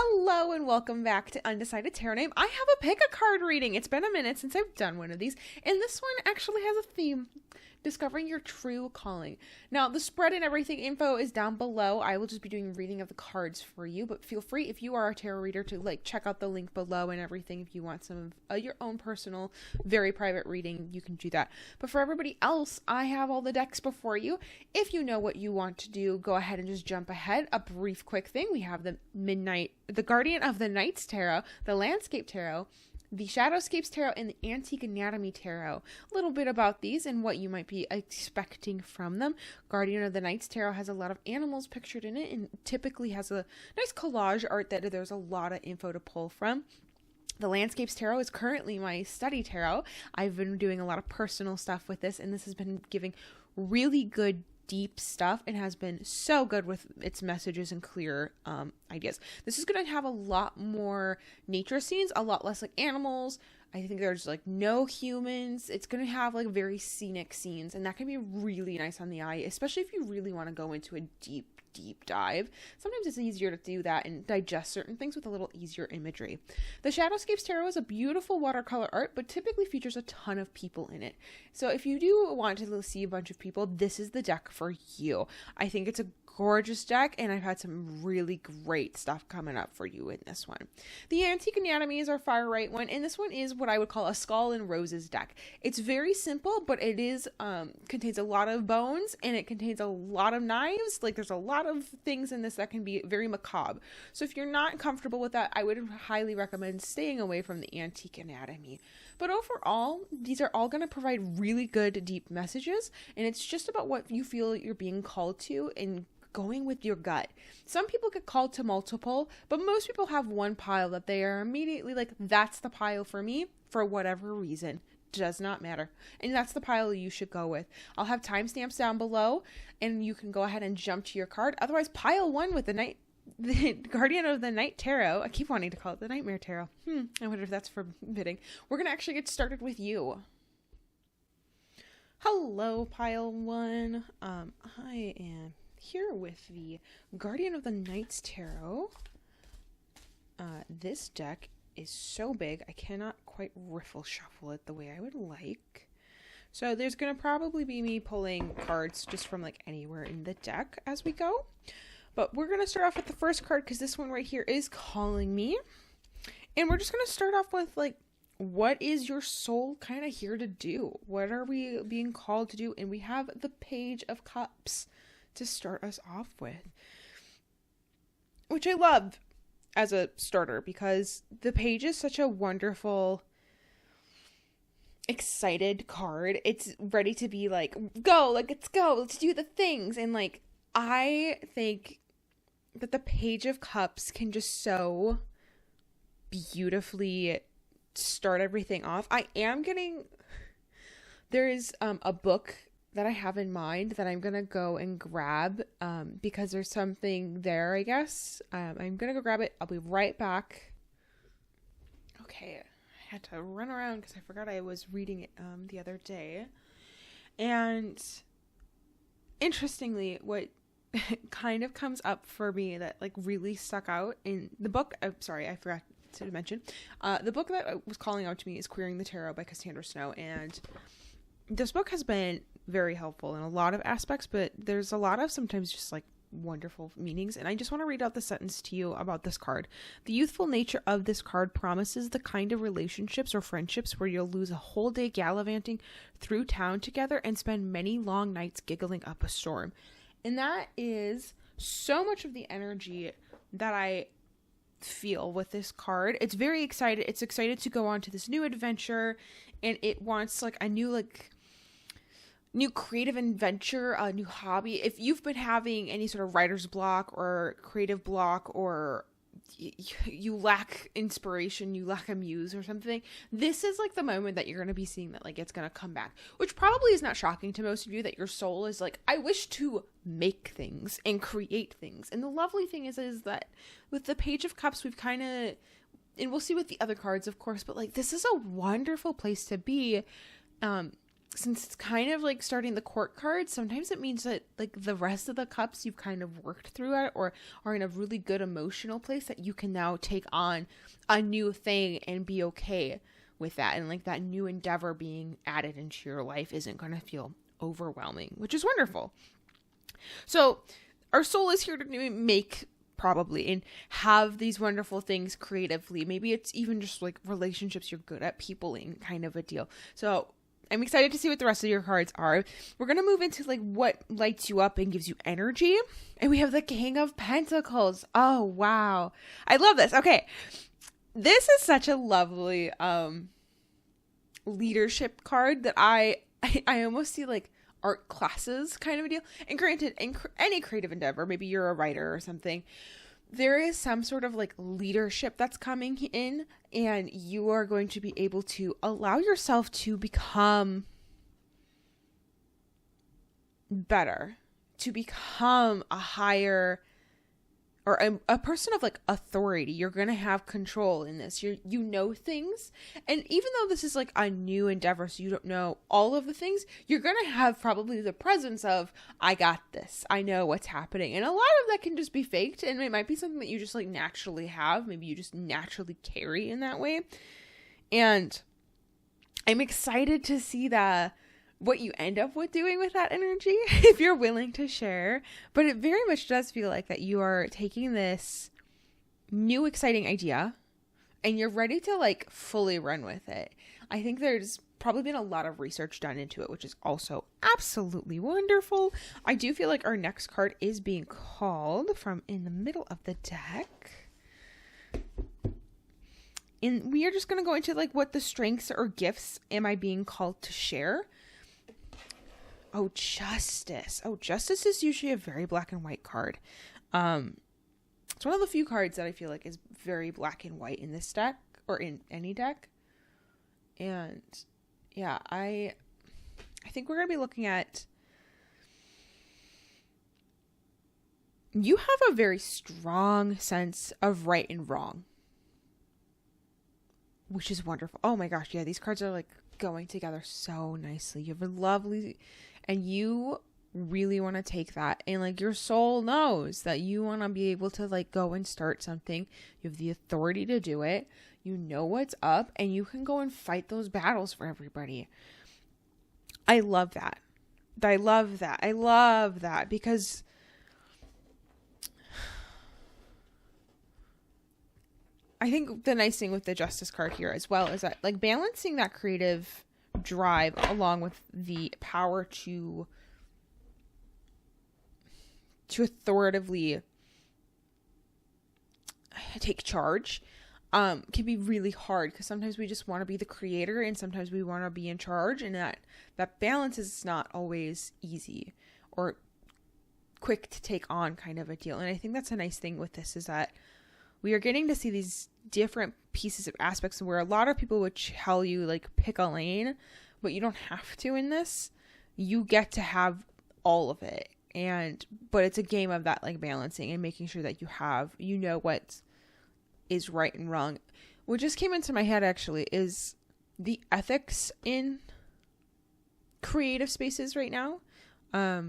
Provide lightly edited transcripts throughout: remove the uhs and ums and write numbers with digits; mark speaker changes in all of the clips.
Speaker 1: Hello and welcome back to Undecided Tarot Name. I have a pick a card reading. It's been a minute since I've done one of these, and this one actually has a theme. Discovering your true calling. Now, the spread and everything info is down below. I will just be doing reading of the cards for you, but feel free, if you are a tarot reader, to check out the link below and everything. If you want some of your own personal, very private reading, you can do that. But for everybody else, I have all the decks before you. If you know what you want to do, go ahead and just jump ahead. A brief, quick thing. We have the Guardian of the Nights Tarot, the Landscape Tarot, the Shadowscapes Tarot, and the Antique Anatomy Tarot. A little bit about these and what you might be expecting from them. Guardian of the Nights Tarot has a lot of animals pictured in it and typically has a nice collage art that there's a lot of info to pull from. The Landscapes Tarot is currently my study tarot. I've been doing a lot of personal stuff with this, and this has been giving really good deep stuff and has been so good with its messages and clear ideas. This is going to have a lot more nature scenes, a lot less animals. I think there's no humans. It's going to have very scenic scenes, and that can be really nice on the eye, especially if you really want to go into a deep dive. Sometimes it's easier to do that and digest certain things with a little easier imagery. The Shadowscapes Tarot is a beautiful watercolor art, but typically features a ton of people in it. So if you do want to see a bunch of people, this is the deck for you. I think it's a gorgeous deck, and I've had some really great stuff coming up for you in this one. The Antique Anatomy is our far right one, and this one is what I would call a Skull and Roses deck. It's very simple, but it is contains a lot of bones, and it contains a lot of knives. There's a lot of things in this that can be very macabre. So if you're not comfortable with that, I would highly recommend staying away from the Antique Anatomy. But overall, these are all going to provide really good deep messages, and it's just about what you feel you're being called to and going with your gut. Some people get called to multiple, but most people have one pile that they are immediately that's the pile for me for whatever reason. Does not matter. And that's the pile you should go with. I'll have timestamps down below, and you can go ahead and jump to your card. Otherwise, pile one with the Guardian of the Night Tarot. I keep wanting to call it the Nightmare Tarot. I wonder if that's forbidden. We're going to actually get started with you. Hello, pile one. I am here with the Guardian of the Nights Tarot. This deck is so big I cannot quite riffle shuffle it the way I would like. So there's going to probably be me pulling cards just from anywhere in the deck as we go. But we're going to start off with the first card because this one right here is calling me. And we're just going to start off with what is your soul kind of here to do? What are we being called to do? And we have the Page of Cups to start us off with, which I love as a starter because the page is such a wonderful, excited card. It's ready to be go, let's go, let's do the things. And I think that the Page of Cups can just so beautifully start everything off. There is a book that I have in mind that I'm going to go and grab because there's something there, I guess. I'm going to go grab it. I'll be right back. Okay, I had to run around because I forgot I was reading it the other day. And interestingly, what kind of comes up for me that really stuck out in the book, I forgot to mention, the book that was calling out to me is Queering the Tarot by Cassandra Snow, and this book has been very helpful in a lot of aspects, but there's a lot of sometimes just wonderful meanings. And I just want to read out the sentence to you about this card. The youthful nature of this card promises the kind of relationships or friendships where you'll lose a whole day gallivanting through town together and spend many long nights giggling up a storm. And that is so much of the energy that I feel with this card. It's very excited. It's excited to go on to this new adventure, and it wants a new creative adventure, a new hobby. If you've been having any sort of writer's block or creative block, or you lack inspiration, you lack a muse or something, this is the moment that you're going to be seeing that it's going to come back, which probably is not shocking to most of you, that your soul is I wish to make things and create things. And the lovely thing is that with the Page of Cups, we've kind of, and we'll see with the other cards, of course, but this is a wonderful place to be. since it's kind of like starting the court card, sometimes it means that like the rest of the cups you've kind of worked through it or are in a really good emotional place that you can now take on a new thing and be okay with that. And like that new endeavor being added into your life isn't going to feel overwhelming, which is wonderful. So our soul is here to make probably and have these wonderful things creatively. Maybe it's even just like relationships you're good at peopling kind of a deal. So I'm excited to see what the rest of your cards are. We're going to move into like what lights you up and gives you energy. And we have the King of Pentacles. Oh, wow. I love this. Okay. This is such a lovely leadership card that I almost see like art classes kind of a deal. And granted, in any creative endeavor, maybe you're a writer or something, there is some sort of like leadership that's coming in, and you are going to be able to allow yourself to become better, to become a higher or a person of like authority. You're going to have control in this. You know things. And even though this is like a new endeavor, so you don't know all of the things, you're going to have probably the presence of, I got this. I know what's happening. And a lot of that can just be faked. And it might be something that you just like naturally have. Maybe you just naturally carry in that way. And I'm excited to see what you end up with doing with that energy, if you're willing to share. But it very much does feel like that you are taking this new exciting idea and you're ready to like fully run with it. I think there's probably been a lot of research done into it, which is also absolutely wonderful. I do feel like our next card is being called from in the middle of the deck. And we are just going to go into like what the strengths or gifts am I being called to share. Oh, Justice. Oh, Justice is usually a very black and white card. It's one of the few cards that I feel like is very black and white in this deck or in any deck. And yeah, I think we're going to be looking at, you have a very strong sense of right and wrong, which is wonderful. Oh my gosh. Yeah. These cards are like going together so nicely. You have a lovely, and you really want to take that, and like your soul knows that you want to be able to like go and start something. You have the authority to do it. You know what's up, and you can go and fight those battles for everybody. I love that. I love that. I love that, because I think the nice thing with the Justice card here as well is that like balancing that creative drive along with the power to authoritatively take charge can be really hard, because sometimes we just want to be the creator and sometimes we want to be in charge, and that balance is not always easy or quick to take on kind of a deal. And I think that's a nice thing with this, is that we are getting to see these different pieces of aspects where a lot of people would tell you like pick a lane, but you don't have to in this. You get to have all of it. But it's a game of that like balancing and making sure that you know what is right and wrong. What just came into my head actually is the ethics in creative spaces right now. I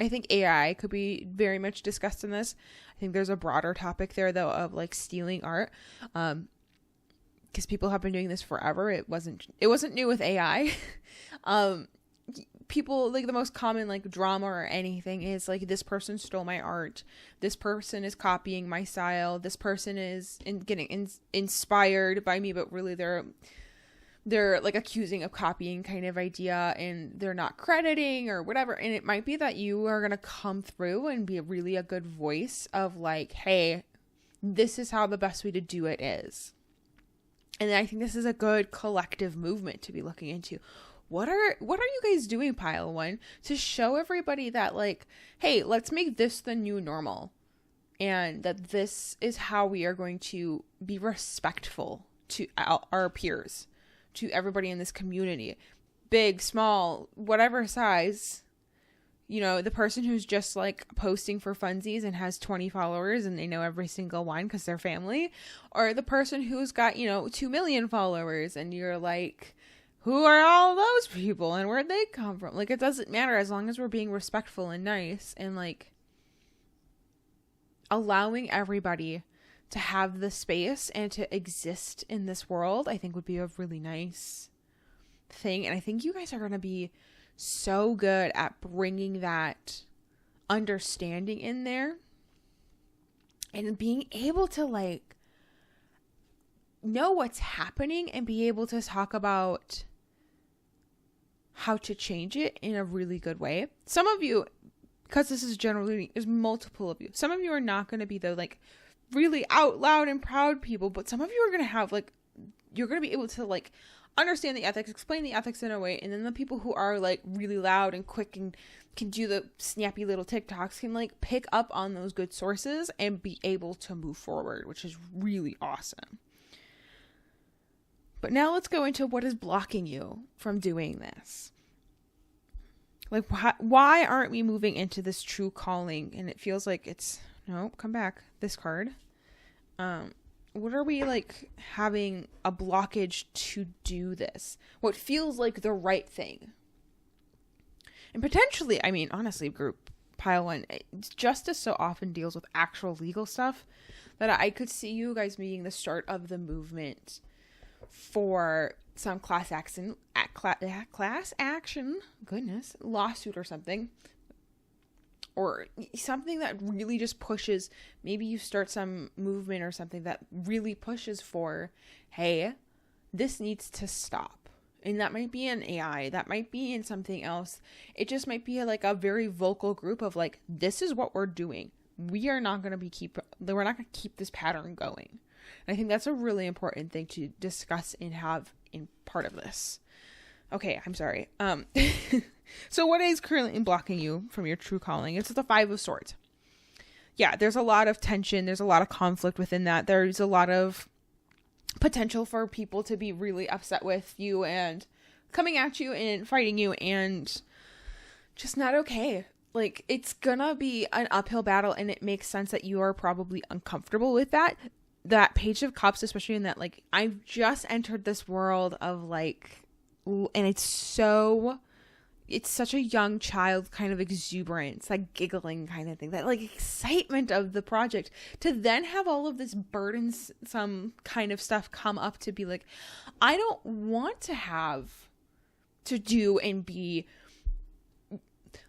Speaker 1: think AI could be very much discussed in this. I think there's a broader topic there though of like stealing art. Because people have been doing this forever. It wasn't new with AI. People like the most common like drama or anything is like, this person stole my art. This person is copying my style. This person is getting inspired by me, but really they're like accusing of copying kind of idea, and they're not crediting or whatever. And it might be that you are going to come through and be really a good voice of like, hey, this is how the best way to do it is. And I think this is a good collective movement to be looking into. What are you guys doing, Pile One, to show everybody that like, hey, let's make this the new normal, and that this is how we are going to be respectful to our peers, to everybody in this community, big, small, whatever size. You know, the person who's just like posting for funsies and has 20 followers and they know every single one because they're family, or the person who's got, 2 million followers and you're like who are all those people and where'd they come from? Like, it doesn't matter as long as we're being respectful and nice and like allowing everybody to have the space and to exist in this world, I think would be a really nice thing. And I think you guys are going to be so good at bringing that understanding in there and being able to like know what's happening and be able to talk about how to change it in a really good way. Some of you, because this is generally is multiple of you, some of you are not going to be the like really out loud and proud people, but some of you are going to have like, you're going to be able to like understand the ethics, explain the ethics in a way, and then the people who are like really loud and quick and can do the snappy little TikToks can like pick up on those good sources and be able to move forward, which is really awesome. But now let's go into what is blocking you from doing this. Like, why aren't we moving into this true calling? And it feels like it's, nope, come back. This card. What are we like having a blockage to do this? What feels like the right thing? And potentially, I mean, honestly, group pile one, justice so often deals with actual legal stuff that I could see you guys being the start of the movement for some class action, goodness, lawsuit or something. Or something that really just pushes, maybe you start some movement or something that really pushes for, hey, this needs to stop. And that might be in AI, that might be in something else. It just might be like a very vocal group of like, this is what we're doing. We are not going to we're not going to keep this pattern going. And I think that's a really important thing to discuss and have in part of this. Okay, I'm sorry. So what is currently blocking you from your true calling? It's the Five of Swords. Yeah, there's a lot of tension. There's a lot of conflict within that. There's a lot of potential for people to be really upset with you and coming at you and fighting you and just not okay. Like, it's gonna be an uphill battle, and it makes sense that you are probably uncomfortable with that. That Page of Cups, especially in that, like, I've just entered this world of like, and it's such a young child kind of exuberance, like giggling kind of thing, that like excitement of the project, to then have all of this burdensome kind of stuff come up to be like, I don't want to have to do and be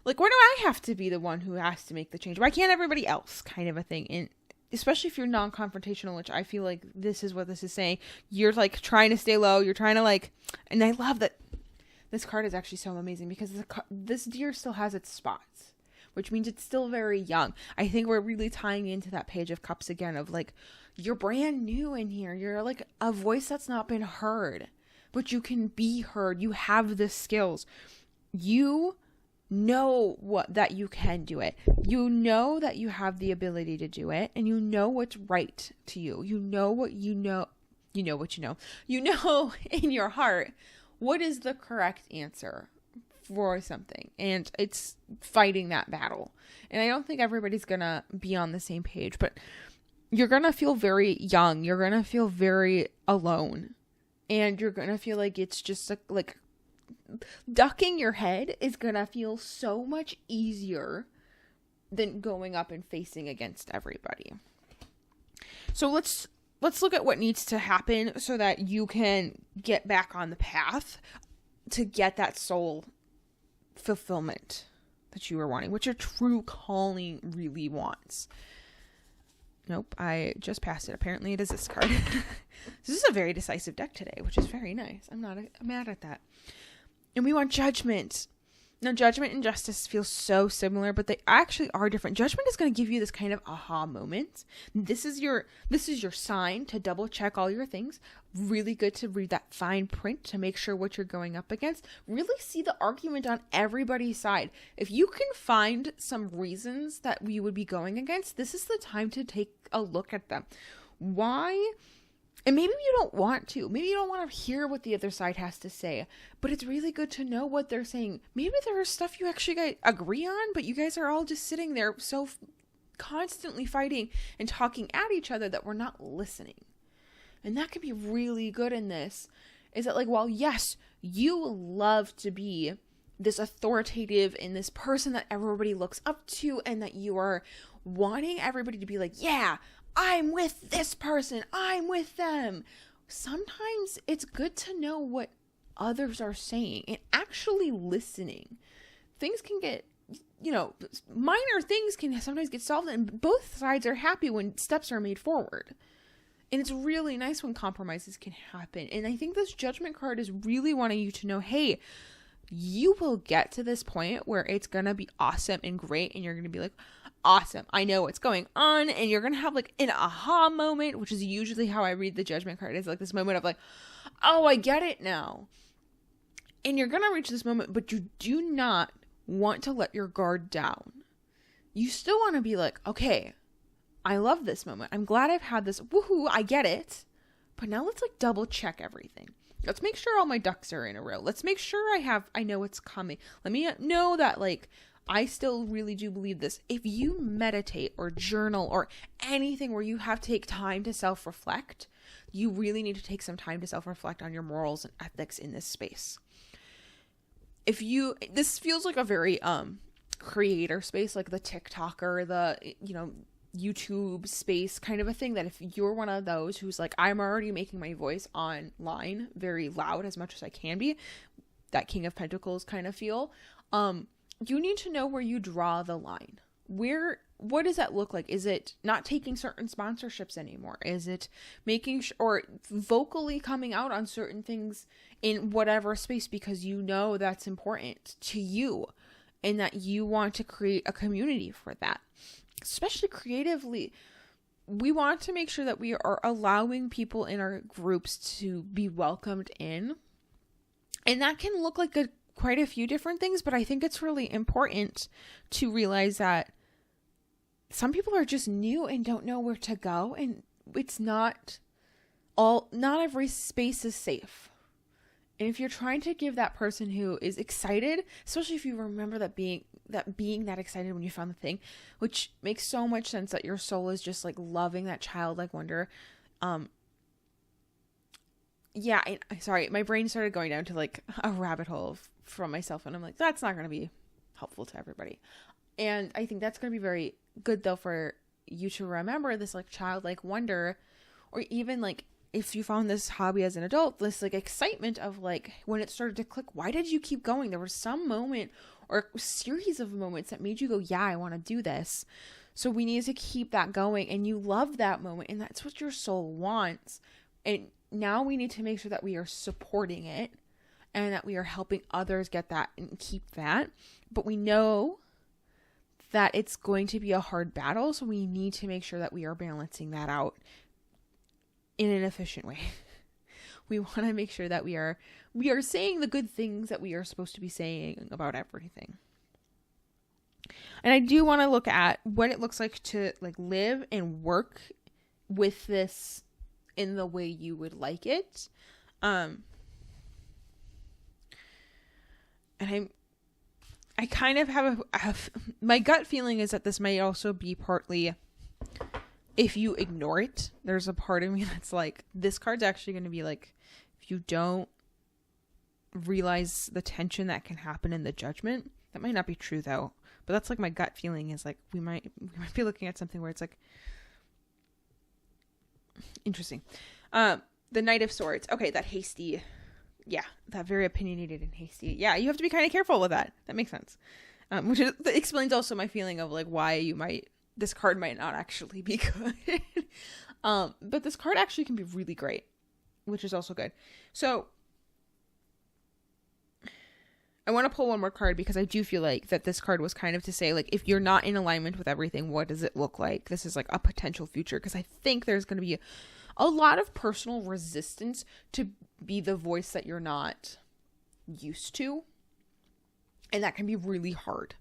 Speaker 1: like, why do I have to be the one who has to make the change? Why can't everybody else, kind of a thing? And especially if you're non-confrontational, which I feel like this is what this is saying. You're like trying to stay low. You're trying to like, and I love that this card is actually so amazing because this deer still has its spots, which means it's still very young. I think we're really tying into that Page of Cups again of like, you're brand new in here. You're like a voice that's not been heard, but you can be heard. You have the skills. You know that you can do it. You know that you have the ability to do it, and you know what's right to you. You know what you know. You know what you know. You know in your heart what is the correct answer for something, and it's fighting that battle. And I don't think everybody's gonna be on the same page, but you're gonna feel very young. You're gonna feel very alone, and you're gonna feel like it's just like ducking your head is gonna feel so much easier than going up and facing against everybody. So let's look at what needs to happen so that you can get back on the path to get that soul fulfillment that you were wanting, what your true calling really wants. Nope, I just passed it. Apparently it is this card. This is a very decisive deck today, which is very nice. I'm mad at that. And we want judgment. Now, judgment and justice feel so similar, but they actually are different. Judgment is going to give you this kind of aha moment. This is your sign to double check all your things. Really good to read that fine print to make sure what you're going up against. Really see the argument on everybody's side. If you can find some reasons that we would be going against, this is the time to take a look at them. Why? And maybe you don't want to. Maybe you don't want to hear what the other side has to say. But it's really good to know what they're saying. Maybe there is stuff you actually agree on, but you guys are all just sitting there so constantly fighting and talking at each other that we're not listening. And that could be really good in this. is that like, while yes, you love to be this authoritative and this person that everybody looks up to, and that you are wanting everybody to be like, yeah, I'm with this person, I'm with them. Sometimes it's good to know what others are saying and actually listening. Things can get, minor things can sometimes get solved, and both sides are happy when steps are made forward. And it's really nice when compromises can happen. And I think this judgment card is really wanting you to know, hey, you will get to this point where it's going to be awesome and great. And you're going to be like, awesome, I know what's going on. And you're going to have like an aha moment, which is usually how I read the judgment card. It's like this moment of like, oh, I get it now. And you're going to reach this moment, but you do not want to let your guard down. You still want to be like, okay, I love this moment. I'm glad I've had this. Woohoo, I get it. But now let's like double check everything. Let's make sure all my ducks are in a row. Let's make sure I know what's coming. Let me know that like, I still really do believe this. If you meditate or journal or anything where you have to take time to self-reflect, you really need to take some time to self-reflect on your morals and ethics in this space. This feels like a very creator space, like the TikToker, the YouTube space kind of a thing, that if you're one of those who's like, I'm already making my voice online very loud as much as I can be, that King of Pentacles kind of feel, you need to know where you draw the line. What does that look like? Is it not taking certain sponsorships anymore? Is it making or vocally coming out on certain things in whatever space because you know that's important to you and that you want to create a community for that? Especially creatively, we want to make sure that we are allowing people in our groups to be welcomed in. And that can look like quite a few different things, but I think it's really important to realize that some people are just new and don't know where to go, and it's not every space is safe. And if you're trying to give that person who is excited, especially if you remember that being that excited when you found the thing, which makes so much sense, that your soul is just like loving that childlike wonder. Sorry, my brain started going down to like a rabbit hole from myself, and I'm like, that's not going to be helpful to everybody. And I think that's going to be very good though for you to remember this like childlike wonder, or even like if you found this hobby as an adult, this like excitement of like when it started to click, why did you keep going? There was some moment or series of moments that made you go, yeah, I want to do this. So we need to keep that going, and you love that moment, and that's what your soul wants. And now we need to make sure that we are supporting it and that we are helping others get that and keep that. But we know that it's going to be a hard battle, so we need to make sure that we are balancing that out in an efficient way. We want to make sure that we are saying the good things that we are supposed to be saying about everything. And I do want to look at what it looks like to like live and work with this in the way you would like it. And I kind of have my gut feeling is that this might also be partly, if you ignore it, there's a part of me that's like, this card's actually going to be like, if you don't realize the tension that can happen in the judgment. That might not be true though, but that's like my gut feeling is like, we might be looking at something where it's like, interesting. The Knight of Swords. Okay, that hasty. Yeah, that very opinionated and hasty. Yeah, you have to be kind of careful with that. That makes sense. Which explains also my feeling of like why this card might not actually be good. But this card actually can be really great, which is also good. So I want to pull one more card because I do feel like that this card was kind of to say, like, if you're not in alignment with everything, what does it look like? This is like a potential future, because I think there's going to be a lot of personal resistance to be the voice that you're not used to. And that can be really hard.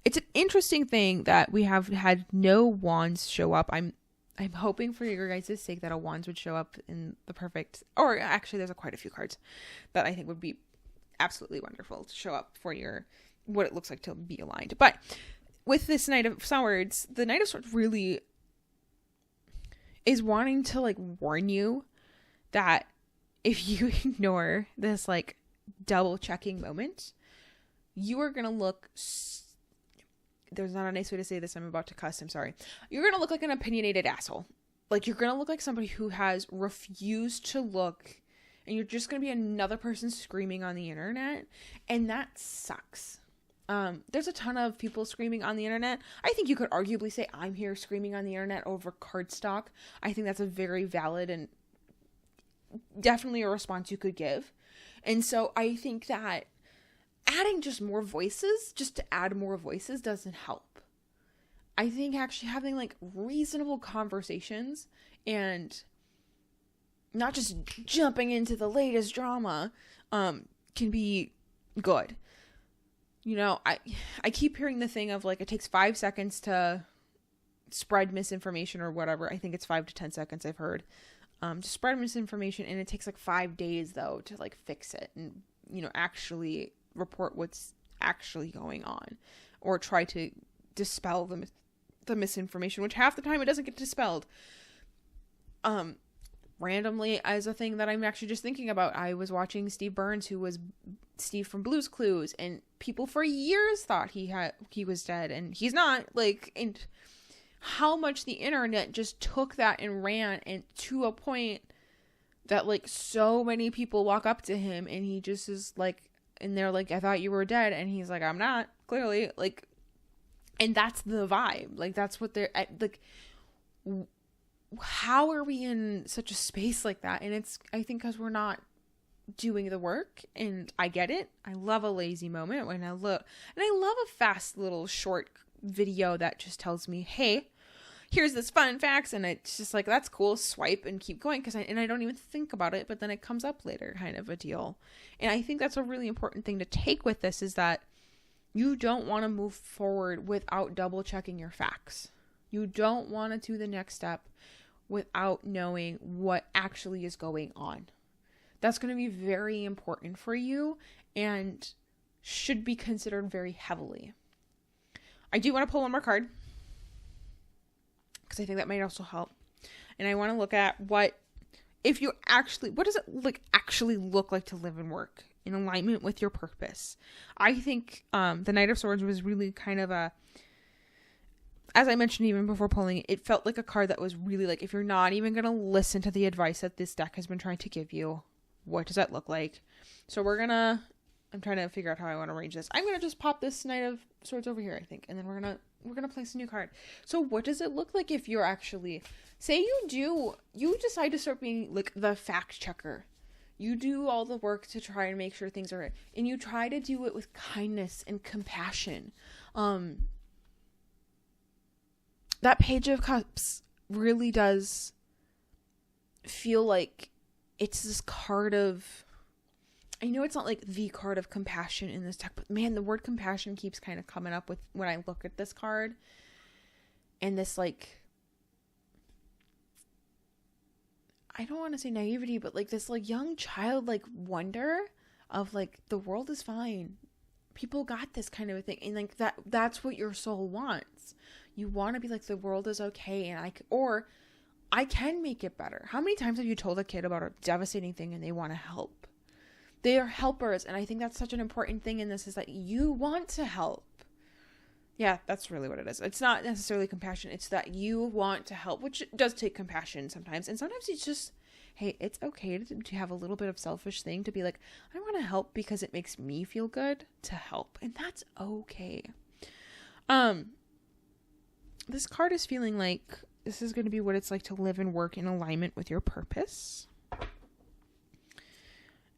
Speaker 1: It's an interesting thing that we have had no wands show up. I'm hoping for your guys' sake that a wands would show up in the perfect, or actually there's quite a few cards that I think would be absolutely wonderful to show up for what it looks like to be aligned. But with this Knight of Swords, the Knight of Swords really is wanting to like warn you that if you ignore this like double checking moment, you are going to look, there's not a nice way to say this. I'm about to cuss. I'm sorry. You're going to look like an opinionated asshole. Like, you're going to look like somebody who has refused to look, and you're just going to be another person screaming on the internet. And that sucks. There's a ton of people screaming on the internet. I think you could arguably say I'm here screaming on the internet over cardstock. I think that's a very valid and definitely a response you could give. And so I think that adding just more voices, just to add more voices, doesn't help. I think actually having like reasonable conversations and not just jumping into the latest drama can be good. You know, I keep hearing the thing of like it takes 5 seconds to spread misinformation or whatever. I think it's 5 to 10 seconds I've heard to spread misinformation, and it takes like 5 days though to like fix it and, you know, actually report what's actually going on or try to dispel the misinformation, which half the time it doesn't get dispelled. Randomly, as a thing that I'm actually just thinking about, I was watching Steve Burns, who was Steve from Blue's Clues, and people for years thought he was dead, and he's not. Like, and how much the internet just took that and ran, and to a point that like so many people walk up to him, and he just is like, and they're like, I thought you were dead, and he's like, I'm not, clearly, like, and that's the vibe. Like, that's what they're like. How are we in such a space like that? And it's, I think, because we're not doing the work. And I get it. I love a lazy moment when I look, and I love a fast little short video that just tells me, hey, here's this fun facts, and it's just like, that's cool, swipe and keep going, because I don't even think about it, but then it comes up later, kind of a deal. And I think that's a really important thing to take with this, is that you don't want to move forward without double checking your facts. You don't want to do the next step without knowing what actually is going on. That's going to be very important for you and should be considered very heavily. I do want to pull one more card because I think that might also help. And I want to look at what does it actually look like to live and work in alignment with your purpose. I think the Knight of Swords was really kind of as I mentioned even before pulling, it felt like a card that was really like, if you're not even going to listen to the advice that this deck has been trying to give you, what does that look like? So I'm trying to figure out how I want to arrange this. I'm going to just pop this Knight of Swords over here, I think. And then we're going to place a new card. So what does it look like if you're actually, say you decide to start being like the fact checker. You do all the work to try and make sure things are right. And you try to do it with kindness and compassion. That Page of Cups really does feel like it's this card of, I know it's not like the card of compassion in this deck, but man, the word compassion keeps kind of coming up with when I look at this card. And this like, I don't want to say naivety, but like this like young child like wonder of like, the world is fine. People got this kind of a thing. And like that's what your soul wants. You want to be like, the world is okay, and I can make it better. How many times have you told a kid about a devastating thing and they want to help? They are helpers, and I think that's such an important thing in this, is that you want to help. Yeah, that's really what it is. It's not necessarily compassion. It's that you want to help, which does take compassion sometimes. And sometimes it's just, hey, it's okay to have a little bit of selfish thing, to be like, I want to help because it makes me feel good to help. And that's okay. This card is feeling like this is going to be what it's like to live and work in alignment with your purpose.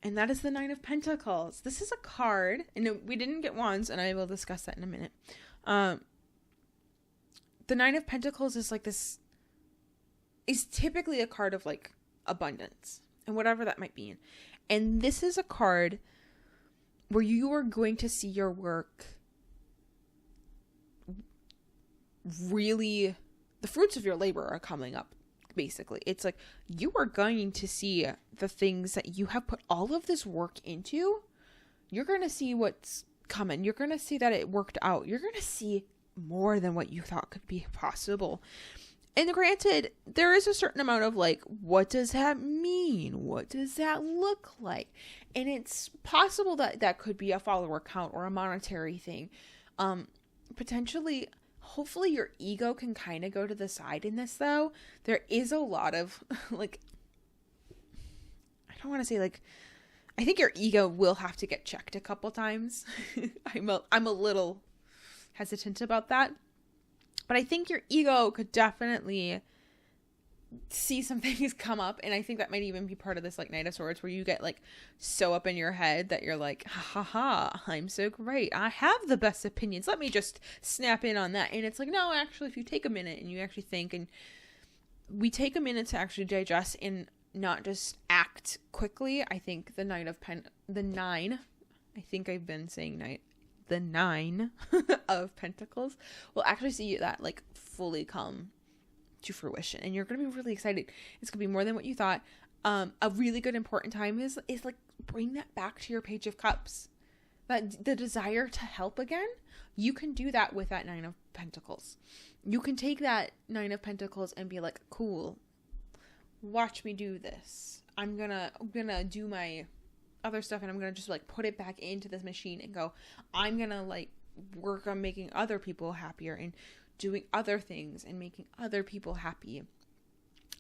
Speaker 1: And that is the Nine of Pentacles. This is a card, and we didn't get wands, and I will discuss that in a minute. The Nine of Pentacles is like this, is typically a card of like abundance and whatever that might be. And this is a card where you are going to see your work really, the fruits of your labor are coming up, basically. It's like you are going to see the things that you have put all of this work into. You're going to see what's coming. You're going to see that it worked out. You're going to see more than what you thought could be possible. And granted, there is a certain amount of like, what does that mean? What does that look like? And it's possible that that could be a follower count or a monetary thing. Potentially, hopefully your ego can kind of go to the side in this, though. There is a lot of like, I don't want to say like, I think your ego will have to get checked a couple times. I'm a little hesitant about that. But I think your ego could definitely see some things come up. And I think that might even be part of this like Knight of Swords, where you get like so up in your head that you're like, ha ha ha, I'm so great. I have the best opinions. Let me just snap in on that. And it's like, no, actually, if you take a minute and you actually think, and we take a minute to actually digest and not just act quickly. I think the Nine, I think I've been saying Knight. The 9 of Pentacles will actually see that like fully come to fruition, and you're going to be really excited. It's going to be more than what you thought. A really good important time is like bring that back to your Page of Cups. That the desire to help again, you can do that with that 9 of Pentacles. You can take that 9 of Pentacles and be like, cool, watch me do this. I'm gonna do my other stuff, and I'm gonna just like put it back into this machine and go, I'm gonna like work on making other people happier and doing other things and making other people happy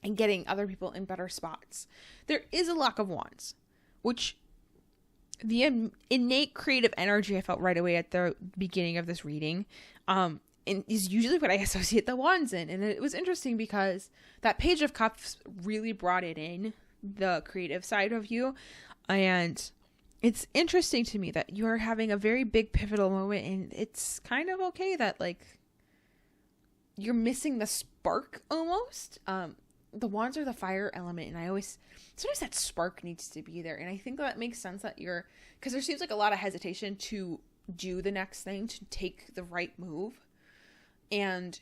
Speaker 1: and getting other people in better spots. There is a lack of wands, which the innate creative energy I felt right away at the beginning of this reading and is usually what I associate the wands in. And it was interesting because that Page of Cups really brought it in, the creative side of you. And it's interesting to me that you're having a very big pivotal moment, and it's kind of okay that like you're missing the spark almost. The wands are the fire element, and sometimes that spark needs to be there. And I think that makes sense that because there seems like a lot of hesitation to do the next thing, to take the right move. And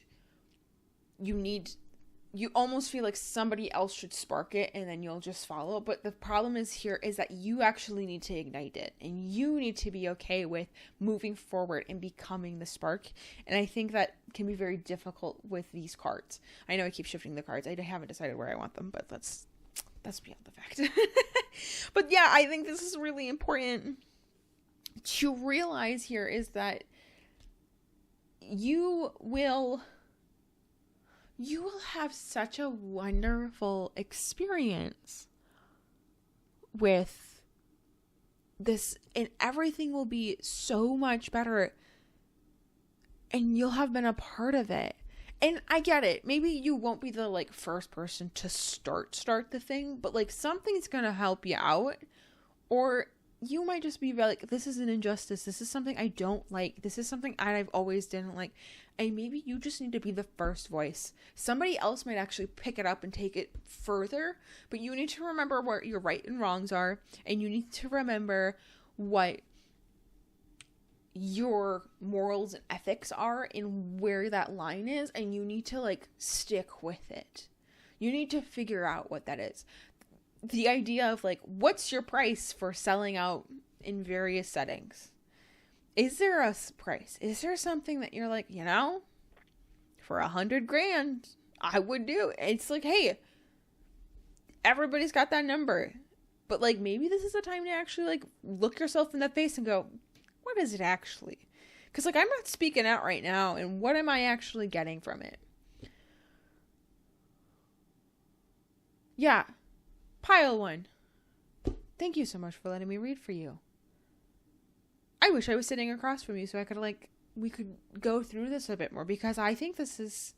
Speaker 1: you almost feel like somebody else should spark it and then you'll just follow. But the problem is that you actually need to ignite it, and you need to be okay with moving forward and becoming the spark. And I think that can be very difficult with these cards. I know I keep shifting the cards. I haven't decided where I want them, but that's beyond the fact. But yeah, I think this is really important to realize here, is that you will have such a wonderful experience with this, and everything will be so much better, and you'll have been a part of it. And I get it. Maybe you won't be the like first person to start the thing, but like something's going to help you out. Or you might just be like, this is an injustice. This is something I don't like. This is something I've always didn't like. And maybe you just need to be the first voice. Somebody else might actually pick it up and take it further, but you need to remember where your right and wrongs are, and you need to remember what your morals and ethics are and where that line is, and you need to like stick with it. You need to figure out what that is. The idea of like, what's your price for selling out in various settings? Is there a price? Is there something that you're like, for $100,000, I would do? It's like, hey, everybody's got that number, but like, maybe this is a time to actually like look yourself in the face and go, what is it actually? Because like, I'm not speaking out right now, and what am I actually getting from it? Yeah. Pile 1. Thank you so much for letting me read for you. I wish I was sitting across from you so I could we could go through this a bit more, because I think there's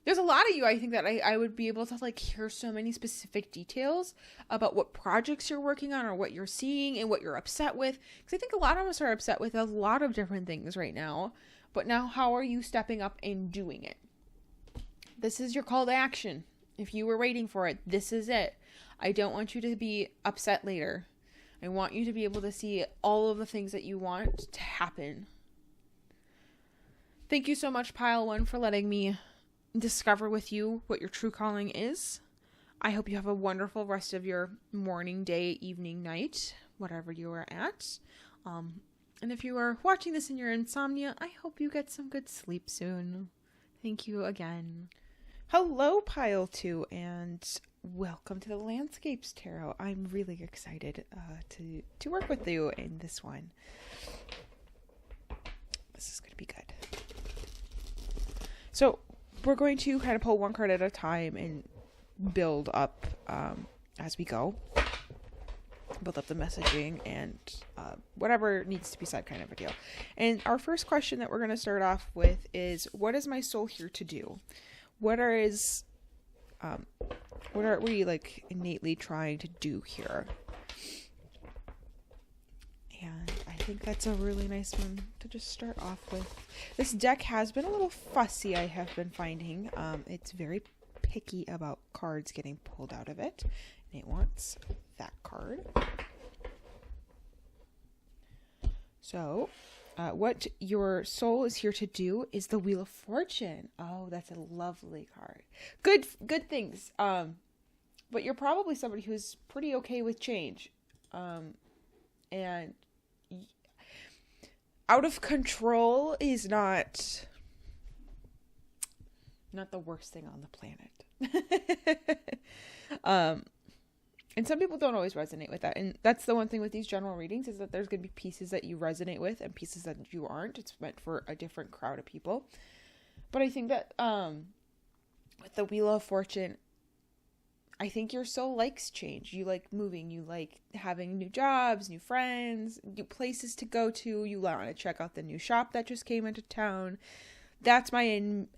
Speaker 1: a lot of you, I think that I would be able to like hear so many specific details about what projects you're working on or what you're seeing and what you're upset with. Because I think a lot of us are upset with a lot of different things right now. But now, how are you stepping up and doing it? This is your call to action. If you were waiting for it, this is it. I don't want you to be upset later. I want you to be able to see all of the things that you want to happen. Thank you so much, Pile 1, for letting me discover with you what your true calling is. I hope you have a wonderful rest of your morning, day, evening, night, whatever you are at. And if you are watching this in your insomnia, I hope you get some good sleep soon. Thank you again. Hello, Pile 2, and welcome to the Landscapes Tarot. I'm really excited to work with you in this one. This is going to be good. So, we're going to kind of pull one card at a time and build up as we go. Build up the messaging and whatever needs to be said, kind of a deal. And our first question that we're going to start off with is, what is my soul here to do? What are we like innately trying to do here? And I think that's a really nice one to just start off with. This deck has been a little fussy, I have been finding. It's very picky about cards getting pulled out of it. And it wants that card. So, what your soul is here to do is the Wheel of Fortune. Oh, that's a lovely card. Good things. But you're probably somebody who's pretty okay with change. And out of control is not the worst thing on the planet. And some people don't always resonate with that. And that's the one thing with these general readings, is that there's going to be pieces that you resonate with and pieces that you aren't. It's meant for a different crowd of people. But I think that with the Wheel of Fortune, I think your soul likes change. You like moving. You like having new jobs, new friends, new places to go to. You want to check out the new shop that just came into town. That's my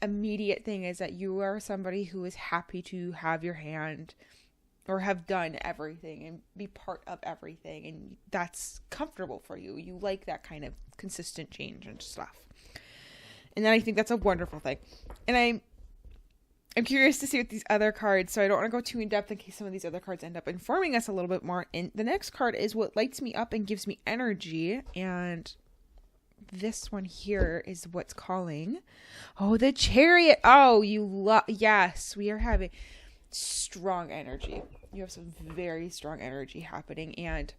Speaker 1: immediate thing, is that you are somebody who is happy to have your hand or have done everything and be part of everything, and that's comfortable for you. You like that kind of consistent change and stuff. And then I think that's a wonderful thing. And I'm curious to see what these other cards, so I don't want to go too in depth in case some of these other cards end up informing us a little bit more. And the next card is what lights me up and gives me energy, and this one here is what's calling. Oh, the Chariot. Oh, yes, we are having strong energy. You have some very strong energy happening, and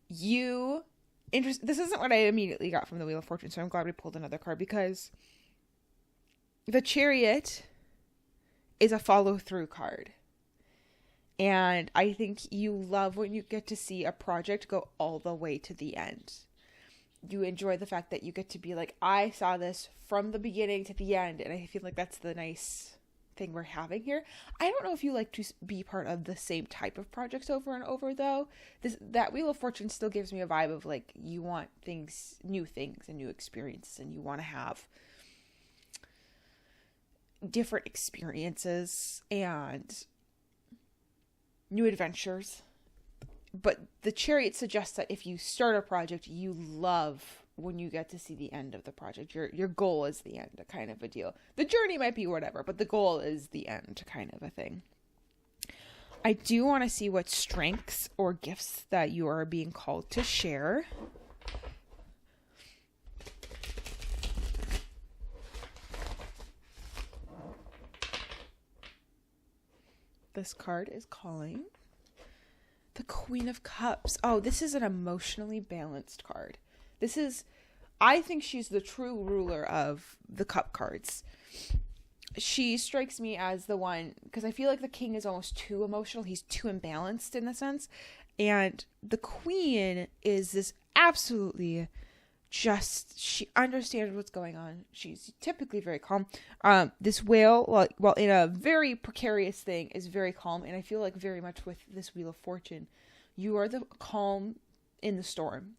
Speaker 1: this isn't what I immediately got from the Wheel of Fortune, so I'm glad we pulled another card, because the Chariot is a follow-through card. And I think you love when you get to see a project go all the way to the end. You enjoy the fact that you get to be like, I saw this from the beginning to the end, and I feel like that's the nice thing we're having here. I don't know if you like to be part of the same type of projects over and over, though. That Wheel of Fortune still gives me a vibe of like, you want new things and new experiences, and you want to have different experiences and new adventures. But the Chariot suggests that if you start a project, you love when you get to see the end of the project. Your goal is the end, kind of a deal. The journey might be whatever, but the goal is the end, kind of a thing. I do want to see what strengths or gifts that you are being called to share. This card is calling the Queen of Cups. Oh, this is an emotionally balanced card. I think she's the true ruler of the cup cards. She strikes me as the one, because I feel like the King is almost too emotional. He's too imbalanced in a sense. And the Queen is this absolutely she understands what's going on. She's typically very calm. This whale, while in a very precarious thing, is very calm. And I feel like very much with this Wheel of Fortune, you are the calm in the storm.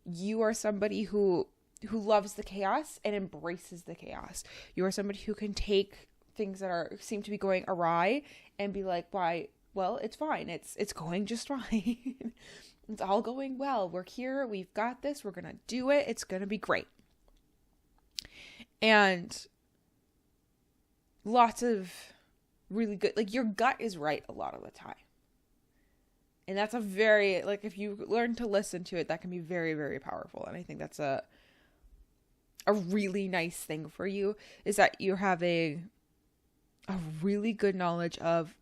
Speaker 1: You are somebody who loves the chaos and embraces the chaos. You are somebody who can take things that seem to be going awry and be like, why? Well, it's fine. It's going just fine. It's all going well. We're here. We've got this. We're going to do it. It's going to be great. And lots of really good, like, your gut is right a lot of the time. And that's a very, like, if you learn to listen to it, that can be very, very powerful. And I think that's a really nice thing for you, is that you're having a really good knowledge of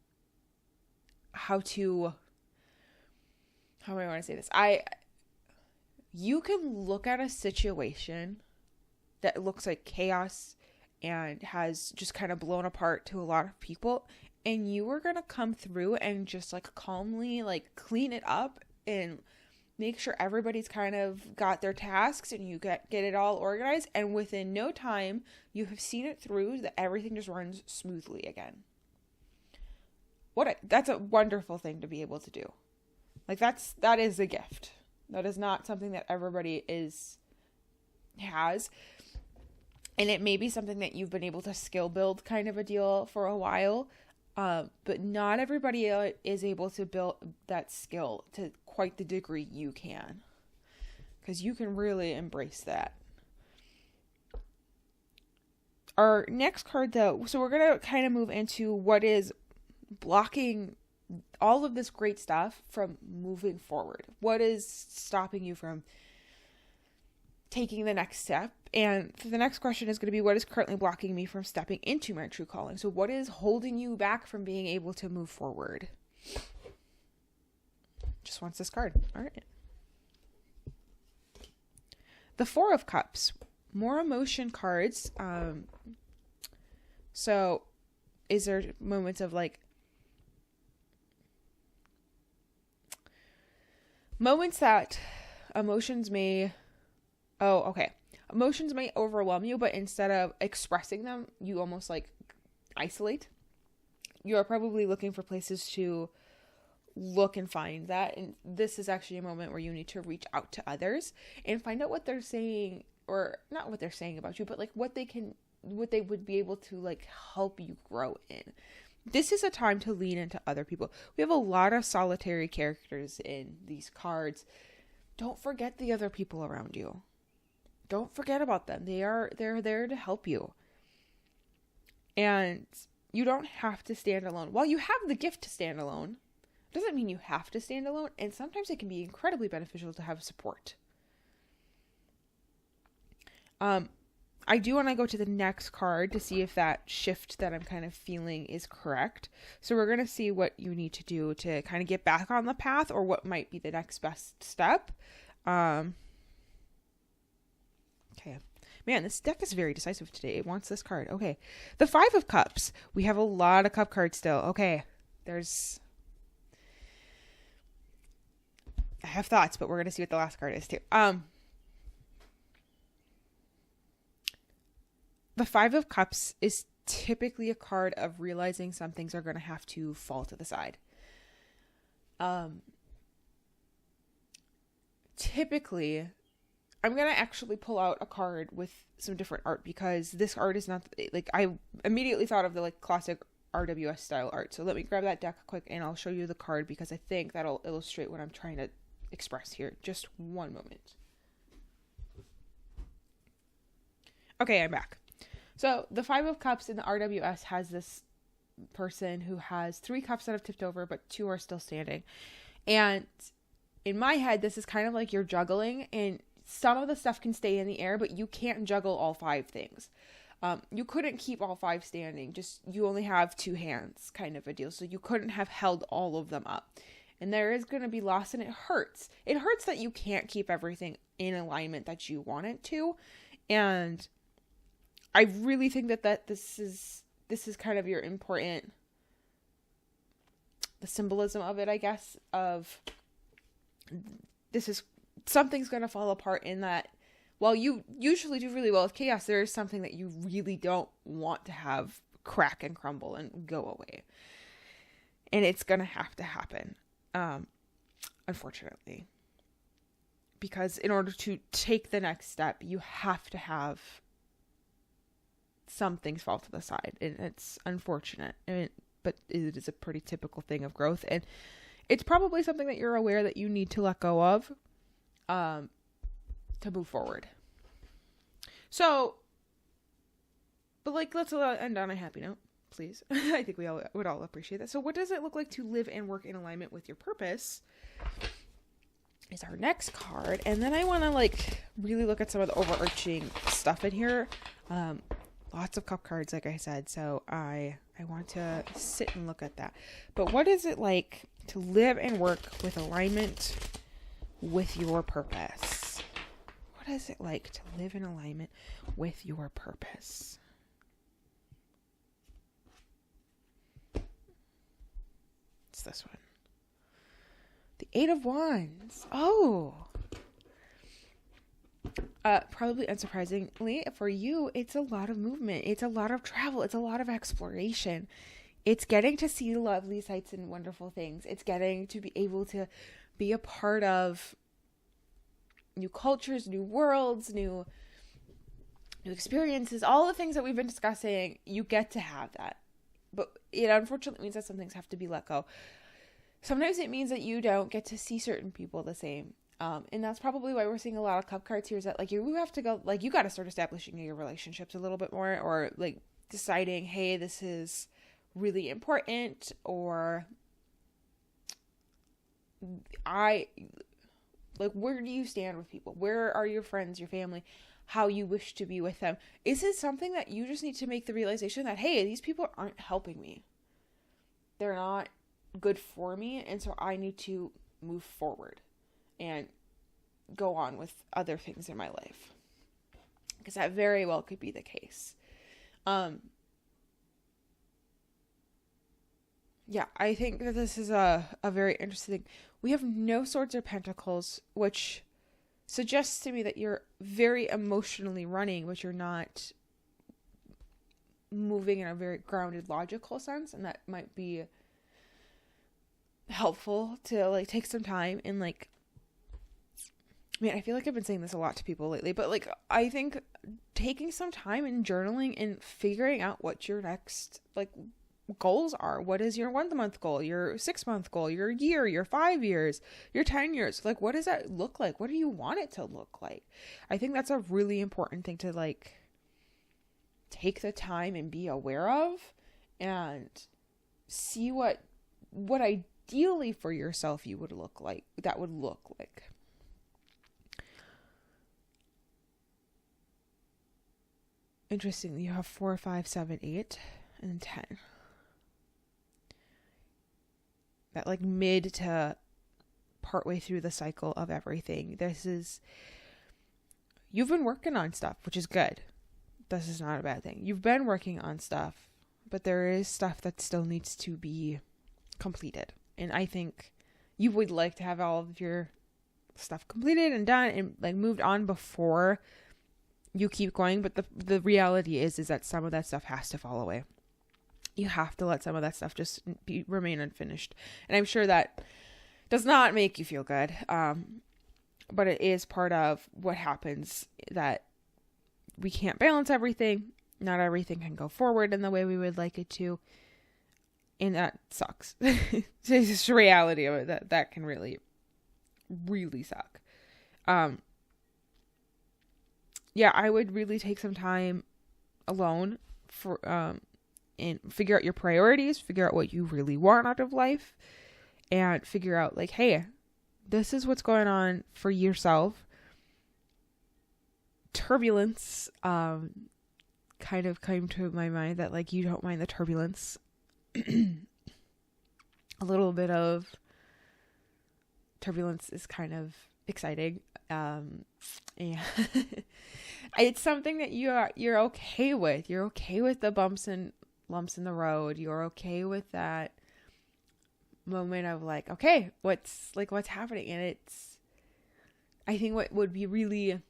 Speaker 1: how do I want to say this? You can look at a situation that looks like chaos and has just kind of blown apart to a lot of people. And you are going to come through and just like calmly like clean it up and make sure everybody's kind of got their tasks and you get it all organized. And within no time, you have seen it through that everything just runs smoothly again. That's a wonderful thing to be able to do. Like that is a gift. That is not something that everybody has. And it may be something that you've been able to skill build kind of a deal for a while. But not everybody is able to build that skill to quite the degree you can. Because you can really embrace that. Our next card though, so we're going to kind of move into what is blocking all of this great stuff from moving forward. What is stopping you from taking the next step? And the next question is going to be, what is currently blocking me from stepping into my true calling? So what is holding you back from being able to move forward? Just wants this card. All right. The Four of Cups. More emotion cards. So is there moments of like moments that emotions may overwhelm you, but instead of expressing them, you almost like isolate. You are probably looking for places to look and find that. And this is actually a moment where you need to reach out to others and find out what they're saying, or not what they're saying about you, but like what they would be able to like help you grow in. This is a time to lean into other people. We have a lot of solitary characters in these cards. Don't forget the other people around you. Don't forget about them. They're there to help you. And you don't have to stand alone. While you have the gift to stand alone, doesn't mean you have to stand alone. And sometimes it can be incredibly beneficial to have support. I do want to go to the next card to see if that shift that I'm kind of feeling is correct. So we're going to see what you need to do to kind of get back on the path, or what might be the next best step. Okay. Man, this deck is very decisive today. It wants this card. Okay. The Five of Cups. We have a lot of cup cards still. Okay. I have thoughts, but we're going to see what the last card is too. The Five of Cups is typically a card of realizing some things are going to have to fall to the side. Typically, I'm going to actually pull out a card with some different art, because this art is not, like, I immediately thought of the like classic RWS style art. So let me grab that deck quick and I'll show you the card, because I think that'll illustrate what I'm trying to express here. Just one moment. Okay, I'm back. So the Five of Cups in the RWS has this person who has 3 cups that have tipped over, but 2 are still standing. And in my head, this is kind of like you're juggling, and some of the stuff can stay in the air, but you can't juggle all 5 things. You couldn't keep all 5 standing. Just, you only have 2 hands kind of a deal. So you couldn't have held all of them up. And there is going to be loss, and it hurts. It hurts that you can't keep everything in alignment that you want it to. And I really think that this is kind of your important, the symbolism of it, I guess, of this is, something's going to fall apart in that while you usually do really well with chaos, there is something that you really don't want to have crack and crumble and go away. And it's going to have to happen, unfortunately. Because in order to take the next step, you have to have some things fall to the side, and it's unfortunate, but it is a pretty typical thing of growth, and it's probably something that you're aware that you need to let go of to move forward. So, but like, let's end on a happy note, please. I think we all would all appreciate that. So what does it look like to live and work in alignment with your purpose is our next card. And then I want to like really look at some of the overarching stuff in here. Lots of cup cards, like I said, so I want to sit and look at that. But what is it like to live and work with alignment with your purpose? What is it like to live in alignment with your purpose? this one? The Eight of Wands. Oh. Probably unsurprisingly for you, it's a lot of movement. It's a lot of travel. It's a lot of exploration. It's getting to see lovely sights and wonderful things. It's getting to be able to be a part of new cultures, new worlds, new experiences, all the things that we've been discussing. You get to have that. But it unfortunately means that some things have to be let go. Sometimes it means that you don't get to see certain people the same. And that's probably why we're seeing a lot of cup cards here, is that like you have to go, like you got to start establishing your relationships a little bit more, or like deciding, hey, this is really important, or where do you stand with people? Where are your friends, your family, how you wish to be with them? Is it something that you just need to make the realization that, hey, these people aren't helping me. They're not good for me. And so I need to move forward and go on with other things in my life. Because that very well could be the case. Yeah, I think that this is a very interesting thing. We have no Swords or Pentacles, which suggests to me that you're very emotionally running, but you're not moving in a very grounded, logical sense. And that might be helpful to like take some time and like, I feel like I've been saying this a lot to people lately, but like, I think taking some time and journaling and figuring out what your next like goals are. What is your 1 month goal, your 6 month goal, your year, your 5 years, your 10 years? Like, what does that look like? What do you want it to look like? I think that's a really important thing to like take the time and be aware of, and see what ideally for yourself you would look like, that would look like. Interestingly, you have 4, 5, 7, 8, and 10. That like mid to partway through the cycle of everything. You've been working on stuff, which is good. This is not a bad thing. You've been working on stuff, but there is stuff that still needs to be completed. And I think you would like to have all of your stuff completed and done and like moved on before you keep going. But the reality is that some of that stuff has to fall away. You have to let some of that stuff just remain unfinished. And I'm sure that does not make you feel good. But it is part of what happens, that we can't balance everything. Not everything can go forward in the way we would like it to. And that sucks. It's just the reality of it, that can really, really suck. Yeah, I would really take some time alone for, and figure out your priorities, figure out what you really want out of life, and figure out like, hey, this is what's going on for yourself. Turbulence, kind of came to my mind that like, you don't mind the turbulence. A little bit of turbulence is kind of exciting. And it's something that you're okay with. You're okay with the bumps and lumps in the road. You're okay with that moment of like, okay, what's happening? And I think what would be really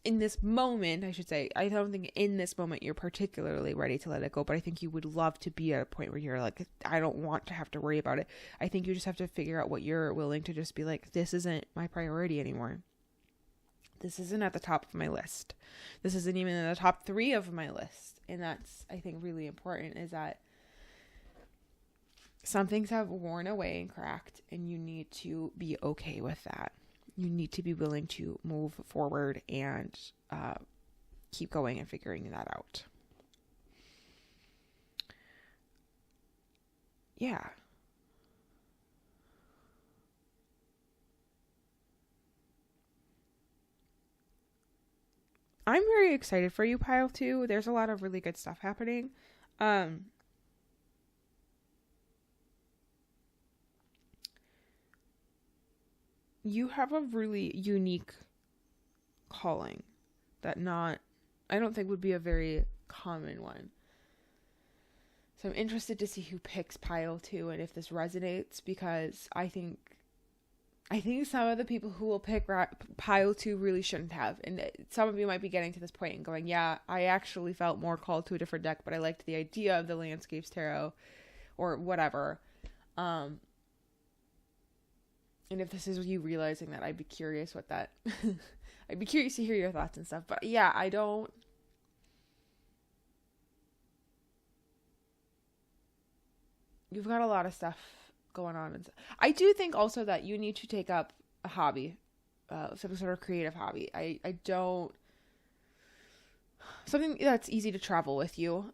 Speaker 1: in this moment, I should say, I don't think in this moment you're particularly ready to let it go, but I think you would love to be at a point where you're like, I don't want to have to worry about it. I think you just have to figure out what you're willing to just be like, this isn't my priority anymore. This isn't at the top of my list. This isn't even in the top 3 of my list. And that's, I think, really important, is that some things have worn away and cracked, and you need to be okay with that. You need to be willing to move forward and keep going and figuring that out. Yeah. I'm very excited for you, Pile 2. There's a lot of really good stuff happening. You have a really unique calling that I don't think would be a very common one. So I'm interested to see who picks pile 2 and if this resonates, because I think some of the people who will pick pile 2 really shouldn't have. And some of you might be getting to this point and going, yeah, I actually felt more called to a different deck, but I liked the idea of the Landscapes Tarot or whatever. And if this is you realizing that, I'd be curious what that, I'd be curious to hear your thoughts and stuff. But yeah, you've got a lot of stuff going on. I do think also that you need to take up a hobby, some sort of creative hobby. I don't, something that's easy to travel with you.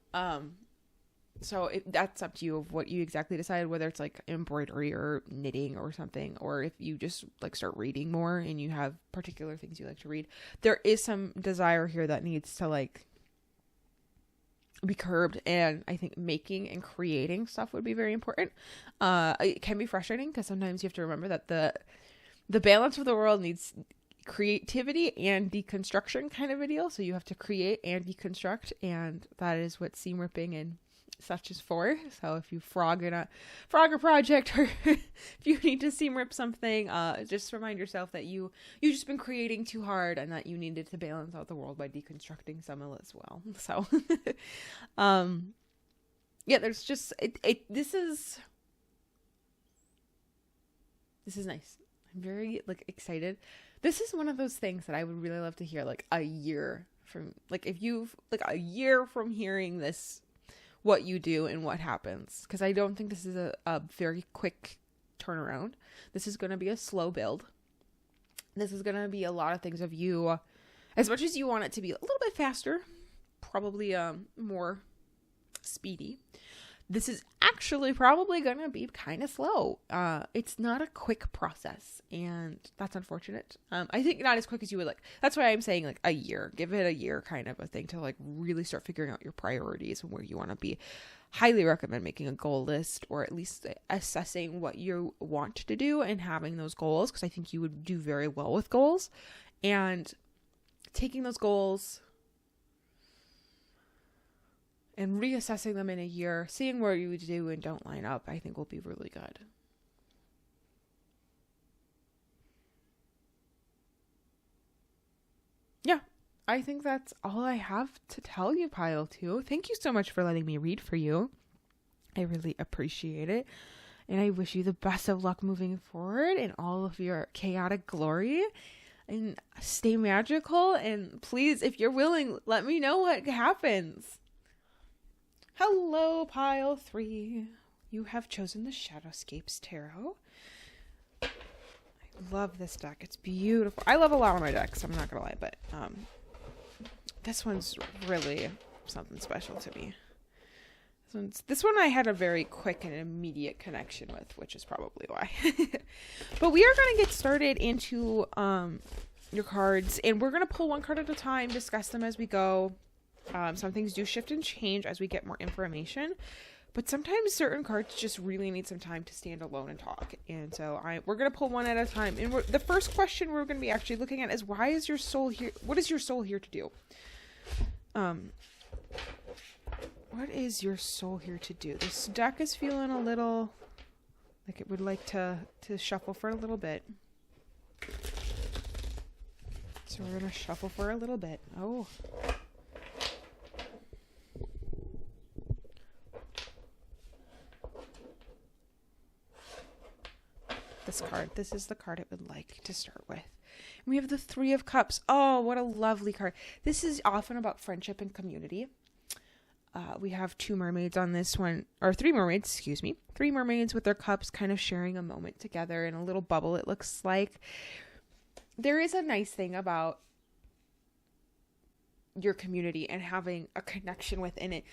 Speaker 1: So that's up to you of what you exactly decide, whether it's like embroidery or knitting or something, or if you just like start reading more and you have particular things you like to read. There is some desire here that needs to like be curbed, and I think making and creating stuff would be very important. It can be frustrating because sometimes you have to remember that the balance of the world needs creativity and deconstruction kind of a deal. So you have to create and deconstruct, and that is what seam ripping and such is for. So if you frog a project, or if you need to seam rip something, just remind yourself that you've just been creating too hard and that you needed to balance out the world by deconstructing some as well. So yeah, there's just this is nice. I'm very like excited. This is one of those things that I would really love to hear like a year from, like if you've like a year from hearing this, what you do and what happens, because I don't think this is a very quick turnaround. This is going to be a slow build. This is going to be a lot of things of you, as much as you want it to be a little bit faster, probably more speedy. This is actually probably going to be kind of slow. It's not a quick process, and that's unfortunate. I think not as quick as you would like. That's why I'm saying like a year. Give it a year kind of a thing to like really start figuring out your priorities and where you want to be. Highly recommend making a goal list, or at least assessing what you want to do and having those goals, because I think you would do very well with goals. And taking those goals and reassessing them in a year, seeing where you do and don't line up, I think will be really good. Yeah, I think that's all I have to tell you, Pile 2. Thank you so much for letting me read for you. I really appreciate it. And I wish you the best of luck moving forward in all of your chaotic glory. And stay magical. And please, if you're willing, let me know what happens. Hello, Pile 3. You have chosen the Shadowscapes Tarot. I love this deck. It's beautiful. I love a lot of my decks, I'm not gonna lie, but this one's really something special to me. This one I had a very quick and immediate connection with, which is probably why. But we are going to get started into your cards, and we're going to pull one card at a time, discuss them as we go. Some things do shift and change as we get more information, but sometimes certain cards just really need some time to stand alone and talk. And so we're going to pull one at a time. And the first question we're going to be actually looking at is, why is your soul here? What is your soul here to do? What is your soul here to do? This deck is feeling a little like it would like to shuffle for a little bit. So we're going to shuffle for a little bit. Oh. This card. This is the card it would like to start with. We have the Three of Cups. Oh, what a lovely card. This is often about friendship and community. We have two mermaids on this one, or three mermaids, excuse me. Three mermaids with their cups kind of sharing a moment together in a little bubble, it looks like. There is a nice thing about your community and having a connection within it.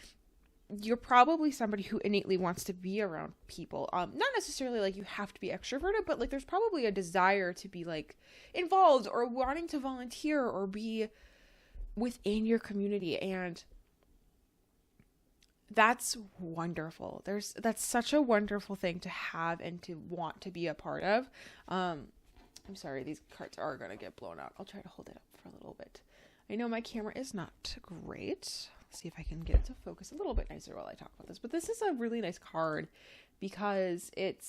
Speaker 1: You're probably somebody who innately wants to be around people. Not necessarily like you have to be extroverted, but like there's probably a desire to be like involved or wanting to volunteer or be within your community. And that's wonderful. That's such a wonderful thing to have and to want to be a part of. I'm sorry, these cards are going to get blown out. I'll try to hold it up for a little bit. I know my camera is not great. see if I can get it to focus a little bit nicer while I talk about this. But this is a really nice card because it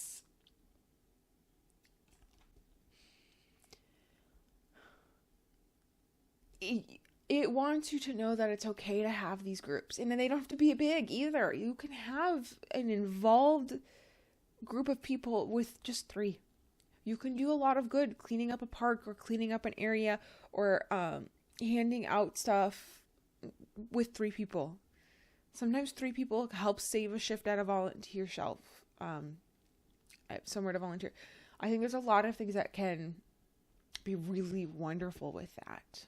Speaker 1: wants you to know that it's okay to have these groups, and then they don't have to be big either. You can have an involved group of people with just 3. You can do a lot of good cleaning up a park or cleaning up an area or handing out stuff with 3 people. Sometimes 3 people help save a shift at a volunteer shelf, somewhere to volunteer. I think there's a lot of things that can be really wonderful with that.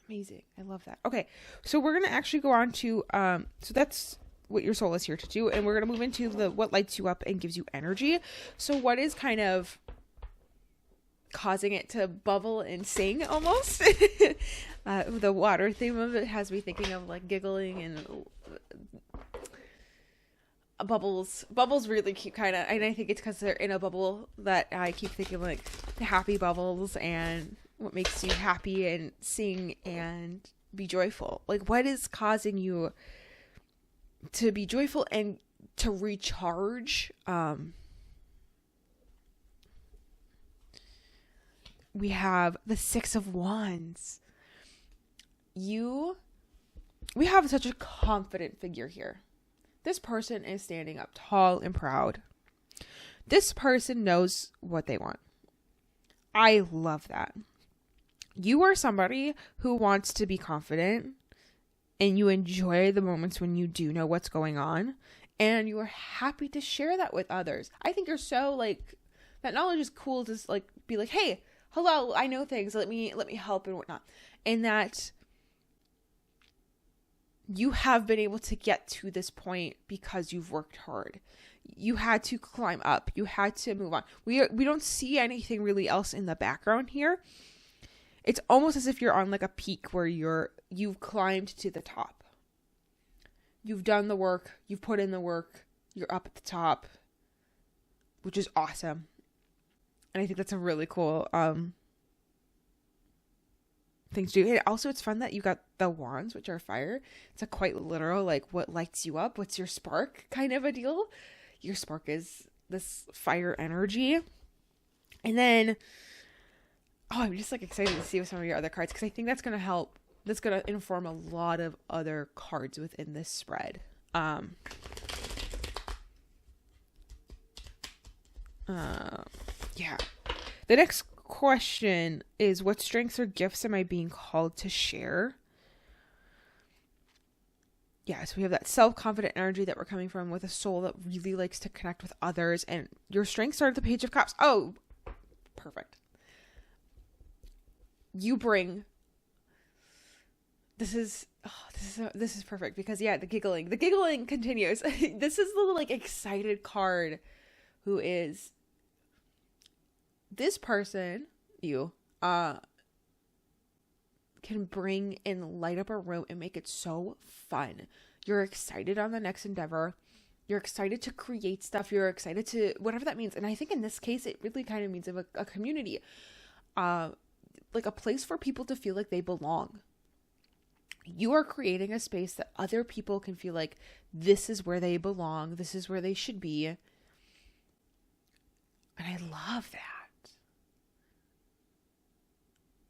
Speaker 1: Amazing. I love that. Okay. So we're going to actually go on to, so that's what your soul is here to do. And we're going to move into what lights you up and gives you energy. So what is kind of causing it to bubble and sing almost? The water theme of it has me thinking of like giggling and bubbles really keep kind of, and I think it's because they're in a bubble that I keep thinking like the happy bubbles and what makes you happy and sing and be joyful. Like, what is causing you to be joyful and to recharge? We have the 6 of Wands. We have such a confident figure here. This person is standing up tall and proud. This person knows what they want. I love that. You are somebody who wants to be confident and you enjoy the moments when you do know what's going on and you are happy to share that with others. I think you're so like, that knowledge is cool to like be like, hey, hello, I know things. Let me help and whatnot. And that you have been able to get to this point because you've worked hard. You had to climb up. You had to move on. We don't see anything really else in the background here. It's almost as if you're on like a peak where you've climbed to the top. You've done the work. You've put in the work. You're up at the top, which is awesome. And I think that's a really cool thing to do. And also, it's fun that you got the wands, which are fire. It's a quite literal, like, what lights you up? What's your spark kind of a deal? Your spark is this fire energy. And then, I'm just like excited to see some of your other cards because I think that's going to help. That's going to inform a lot of other cards within this spread. Yeah. The next question is, what strengths or gifts am I being called to share? Yeah, so we have that self-confident energy that we're coming from with a soul that really likes to connect with others. And your strengths are the Page of Cups. Oh, perfect. You bring... This is perfect because, yeah, the giggling continues. This is the, like, excited card who is... This person, you, can bring and light up a room and make it so fun. You're excited on the next endeavor. You're excited to create stuff. You're excited to, whatever that means. And I think in this case, it really kind of means of a community, like a place for people to feel like they belong. You are creating a space that other people can feel like this is where they belong. This is where they should be. And I love that.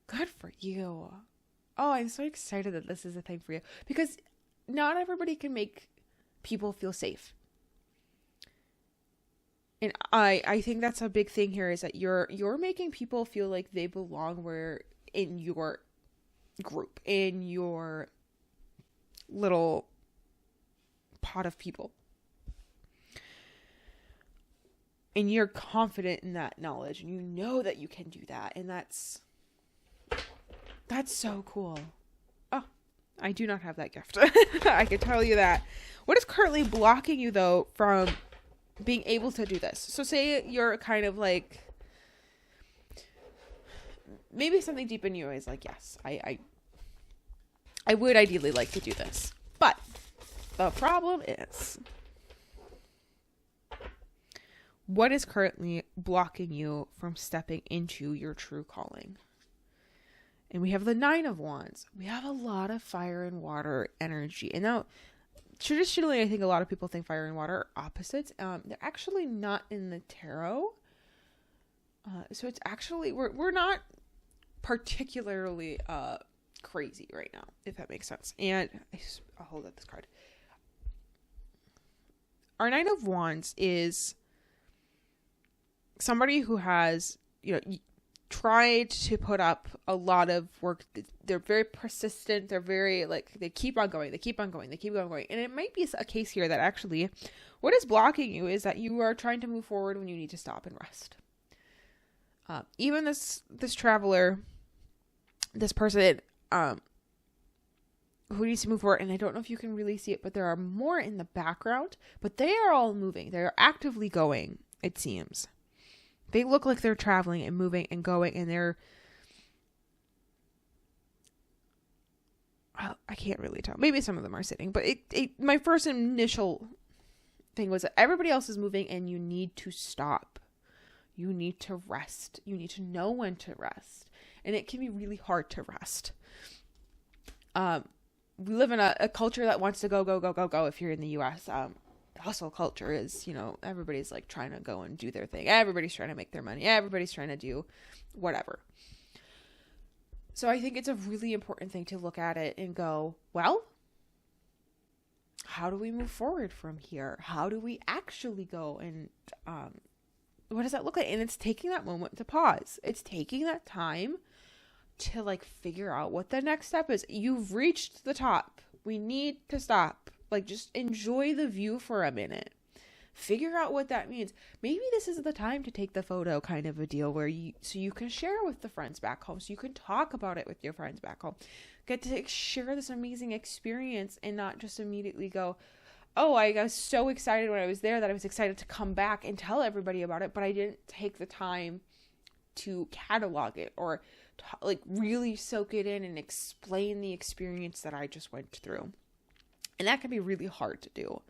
Speaker 1: Good for you. Oh, I'm so excited that this is a thing for you because not everybody can make people feel safe. And I think that's a big thing here is that you're making people feel like they belong where in your group, in your little pot of people. And you're confident in that knowledge and you know that you can do that. And that's so cool. Oh, I do not have that gift. I can tell you that. What is currently blocking you, though, from being able to do this? So say you're kind of like, maybe something deep in you is like, yes, I would ideally like to do this. But the problem is, what is currently blocking you from stepping into your true calling? And we have the Nine of Wands. We have a lot of fire and water energy. And now, traditionally, I think a lot of people think fire and water are opposites. They're actually not in the tarot. So it's actually, we're not particularly crazy right now, if that makes sense. And I'll hold up this card. Our Nine of Wands is somebody who has, tried to put up a lot of work. They're very persistent. They're very they keep on going. They keep on going. They keep on going. And it might be a case here that actually what is blocking you is that you are trying to move forward when you need to stop and rest. Even this traveler, this person, who needs to move forward, and I don't know if you can really see it, but there are more in the background, but they are all moving. They're actively going, it seems. They look like they're traveling and moving and going, and they're, I can't really tell. Maybe some of them are sitting, but my first initial thing was that everybody else is moving and you need to stop. You need to rest. You need to know when to rest. And it can be really hard to rest. We live in a culture that wants to go, go, go, go, go. If you're in the US, hustle culture is, everybody's trying to go and do their thing. Everybody's trying to make their money. Everybody's trying to do whatever. So I think it's a really important thing to look at it and go, well, how do we move forward from here? How do we actually go and, what does that look like? And it's taking that moment to pause. It's taking that time to figure out what the next step is. You've reached the top. We need to stop. Just enjoy the view for a minute. Figure out what that means. Maybe this is the time to take the photo kind of a deal where so you can share with the friends back home. So you can talk about it with your friends back home. Get to share this amazing experience and not just immediately go, oh, I was so excited when I was there that I was excited to come back and tell everybody about it, but I didn't take the time to catalog it or really soak it in and explain the experience that I just went through. And that can be really hard to do,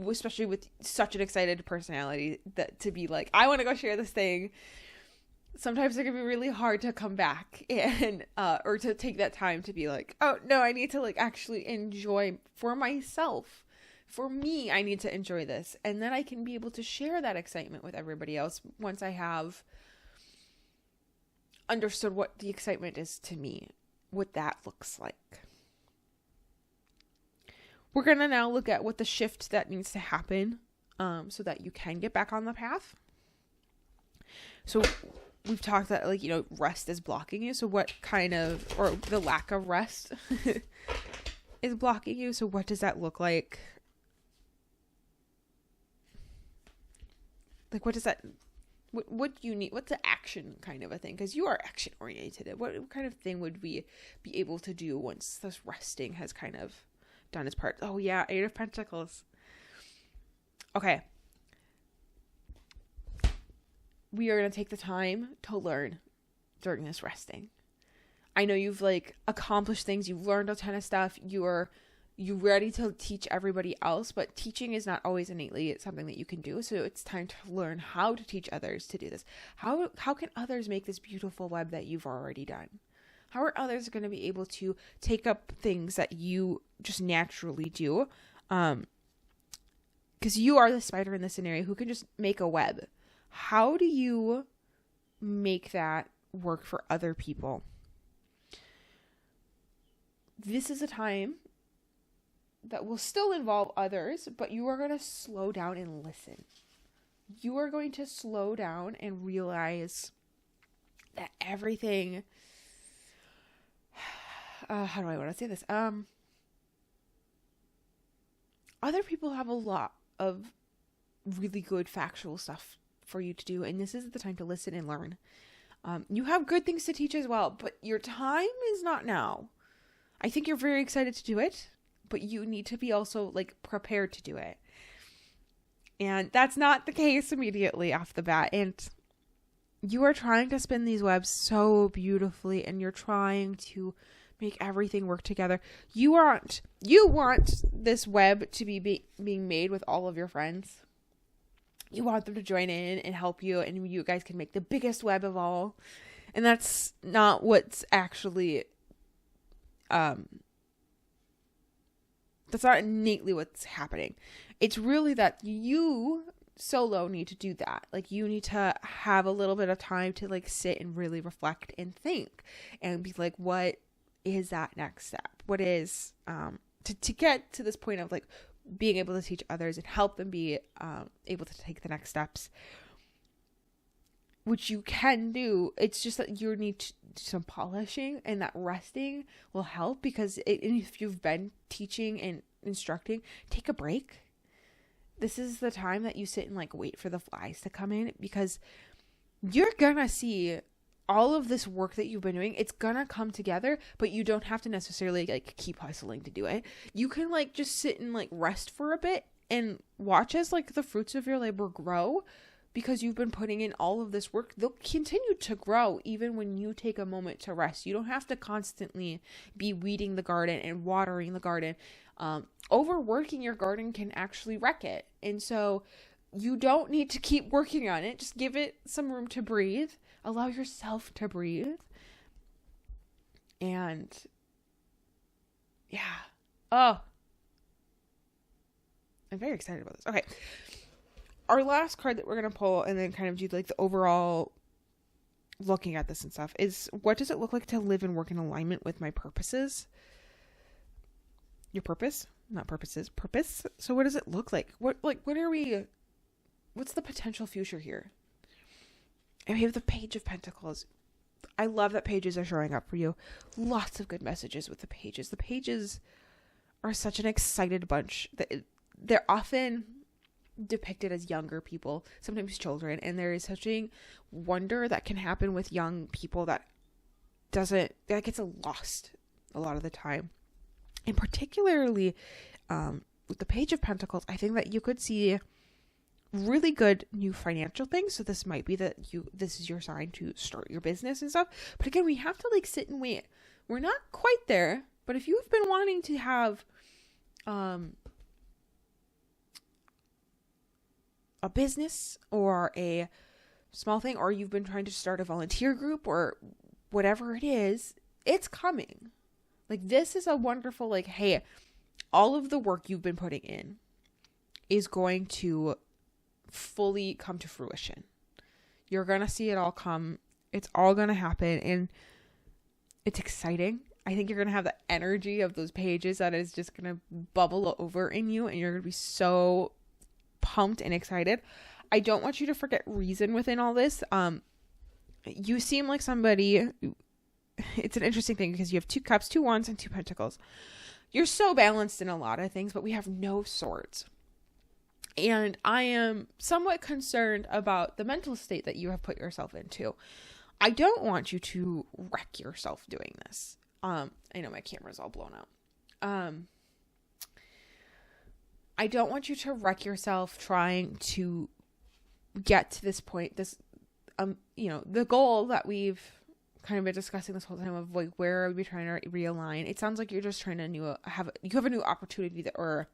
Speaker 1: especially with such an excited personality, that to be I want to go share this thing. Sometimes it can be really hard to come back and, or to take that time to be oh no, I need to actually enjoy for myself. For me, I need to enjoy this. And then I can be able to share that excitement with everybody else once I have understood what the excitement is to me, what that looks like. We're going to now look at what the shift that needs to happen so that you can get back on the path. So we've talked that rest is blocking you. So what kind of, or the lack of rest is blocking you. So what does that look like? What does that, what do you need? What's the action kind of a thing? Because you are action oriented. What kind of thing would we be able to do once this resting has kind of done its part? Oh yeah, Eight of Pentacles. Okay. We are going to take the time to learn during this resting. I know you've accomplished things. You've learned a ton of stuff. You're ready to teach everybody else, but teaching is not always innately something that you can do. So it's time to learn how to teach others to do this. How can others make this beautiful web that you've already done? How are others going to be able to take up things that you just naturally do? Because you are the spider in this scenario who can just make a web. How do you make that work for other people? This is a time that will still involve others, but you are going to slow down and listen. You are going to slow down and realize that everything, how do I want to say this? Other people have a lot of really good factual stuff for you to do, and this is the time to listen and learn. You have good things to teach as well, but your time is not now. I think you're very excited to do it, but you need to be also prepared to do it. And that's not the case immediately off the bat. And you are trying to spin these webs so beautifully, and you're trying to make everything work together. You want this web to be being made with all of your friends. You want them to join in and help you, and you guys can make the biggest web of all. And that's not what's actually, that's not innately what's happening. It's really that you solo need to do that. Like, you need to have a little bit of time to like sit and really reflect and think and be like, what is that next step? What is, to get to this point of like being able to teach others and help them be able to take the next steps, which you can do. It's just that you need to do some polishing, and that resting will help, because if you've been teaching and instructing, take a break. This is the time that you sit and like wait for the flies to come in, because you're gonna see all of this work that you've been doing. It's gonna come together, but you don't have to necessarily like keep hustling to do it. You can like just sit and like rest for a bit and watch as like the fruits of your labor grow, because you've been putting in all of this work. They'll continue to grow even when you take a moment to rest. You don't have to constantly be weeding the garden and watering the garden. Overworking your garden can actually wreck it. And so you don't need to keep working on it. Just give it some room to breathe. Allow yourself to breathe. And yeah. Oh, I'm very excited about this. Okay. Our last card that we're going to pull, and then kind of do like the overall looking at this and stuff, is what does it look like to live and work in alignment with my purposes? Your purpose? Not purposes. Purpose. So what does it look like? What's the potential future here? And we have the Page of Pentacles. I love that pages are showing up for you. Lots of good messages with the pages. The pages are such an excited bunch. They're often depicted as younger people, sometimes children, and there is such a wonder that can happen with young people that gets lost a lot of the time. And particularly with the Page of Pentacles, I think that you could see really good new financial things. So this might be that this is your sign to start your business and stuff. But again, we have to like sit and wait. We're not quite there, but if you've been wanting to have a business or a small thing, or you've been trying to start a volunteer group or whatever it is, it's coming. Like, this is a wonderful, like, hey, all of the work you've been putting in is going to fully come to fruition. You're going to see it all come. It's all going to happen. And it's exciting. I think you're going to have the energy of those pages that is just going to bubble over in you. And you're going to be so pumped and excited. I don't want you to forget reason within all this. You seem like somebody... It's an interesting thing because you have 2 cups, 2 wands, and 2 pentacles. You're so balanced in a lot of things, but we have no swords. And I am somewhat concerned about the mental state that you have put yourself into. I don't want you to wreck yourself doing this. I know my camera's all blown out. I don't want you to wreck yourself trying to get to this point. The goal that we've kind of been discussing this whole time of like, where are we trying to realign? It sounds like you're just trying to have a new opportunity or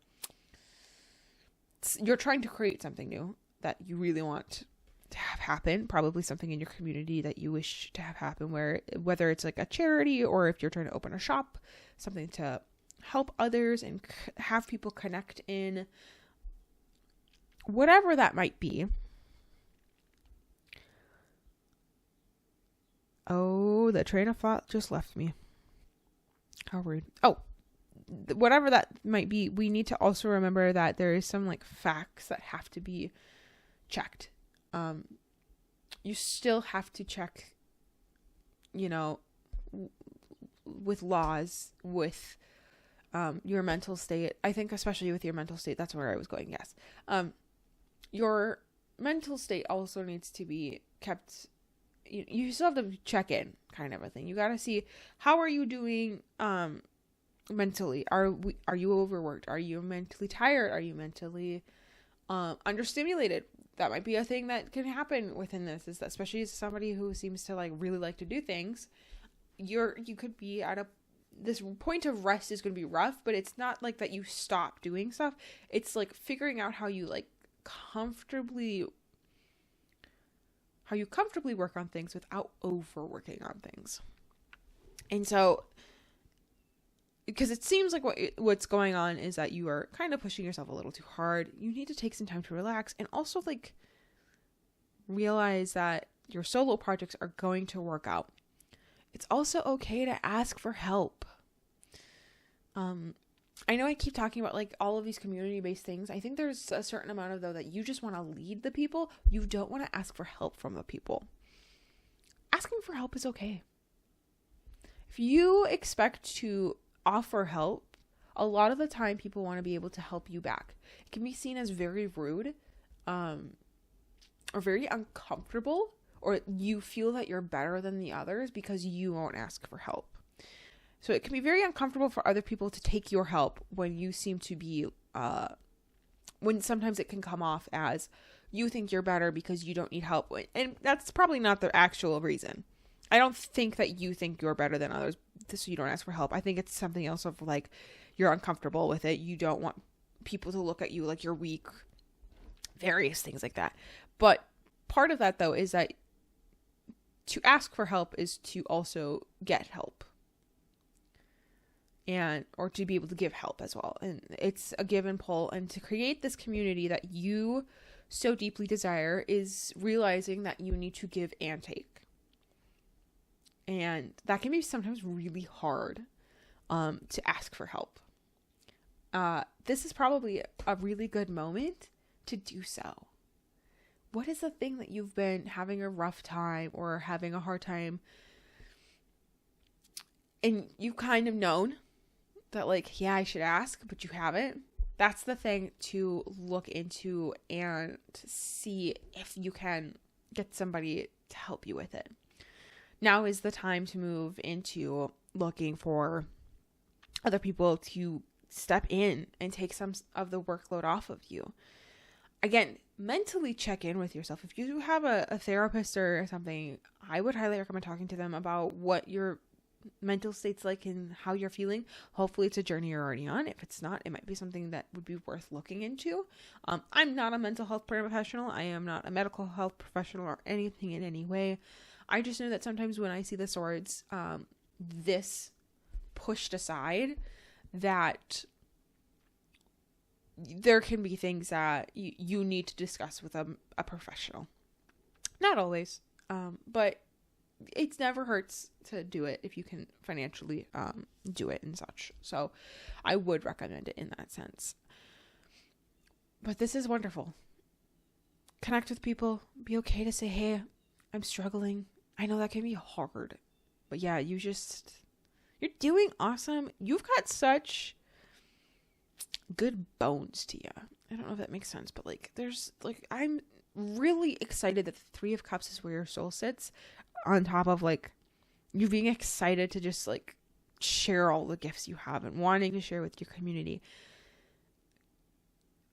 Speaker 1: you're trying to create something new that you really want to have happen. Probably something in your community that you wish to have happen, whether it's like a charity or if you're trying to open a shop, something to help others and have people connect in, whatever that might be. Oh, the train of thought just left me. How rude. Oh, whatever that might be, we need to also remember that there is some like facts that have to be checked. You still have to check, with laws, with your mental state. I think especially with your mental state, that's where I was going. Yes. Your mental state also needs to be kept. You still have to check in, kind of a thing. You got to see, how are you doing mentally? Are you overworked? Are you mentally tired? Are you mentally understimulated? That might be a thing that can happen within this, is that especially as somebody who seems to like really like to do things, you could be at this point of rest is going to be rough, but it's not like that you stop doing stuff. It's like figuring out how you like comfortably how you comfortably work on things without overworking on things. And so, because it seems like what's going on is that you are kind of pushing yourself a little too hard. You need to take some time to relax and also like realize that your solo projects are going to work out. It's also okay to ask for help. I know I keep talking about like all of these community-based things. I think there's a certain amount of though that you just want to lead the people. You don't want to ask for help from the people. Asking for help is okay. If you expect to offer help, a lot of the time people want to be able to help you back. It can be seen as very rude, or very uncomfortable, or you feel that you're better than the others because you won't ask for help. So it can be very uncomfortable for other people to take your help when you seem to be, when sometimes it can come off as you think you're better because you don't need help. And that's probably not the actual reason. I don't think that you think you're better than others so you don't ask for help. I think it's something else of like you're uncomfortable with it. You don't want people to look at you like you're weak, various things like that. But part of that though is that to ask for help is to also get help. Or to be able to give help as well. And it's a give and pull. And to create this community that you so deeply desire is realizing that you need to give and take. And that can be sometimes really hard to ask for help. This is probably a really good moment to do so. What is the thing that you've been having a rough time or having a hard time and you've kind of known that like, yeah, I should ask, but you haven't? That's the thing to look into and see if you can get somebody to help you with it. Now is the time to move into looking for other people to step in and take some of the workload off of you. Again, mentally check in with yourself. If you do have a therapist or something, I would highly recommend talking to them about what your mental state's like and how you're feeling. Hopefully it's a journey you're already on. If it's not, it might be something that would be worth looking into. I'm not a mental health professional. I am not a medical health professional or anything in any way. I just know that sometimes when I see the swords, this pushed aside, that there can be things that you need to discuss with a professional. Not always, but it never hurts to do it if you can financially do it and such. So I would recommend it in that sense. But this is wonderful. Connect with people. Be okay to say, hey, I'm struggling. I know that can be hard. But yeah, you're doing awesome. You've got such good bones to you. I don't know if that makes sense, but like I'm really excited that the Three of Cups is where your soul sits, on top of like you being excited to just like share all the gifts you have and wanting to share with your community.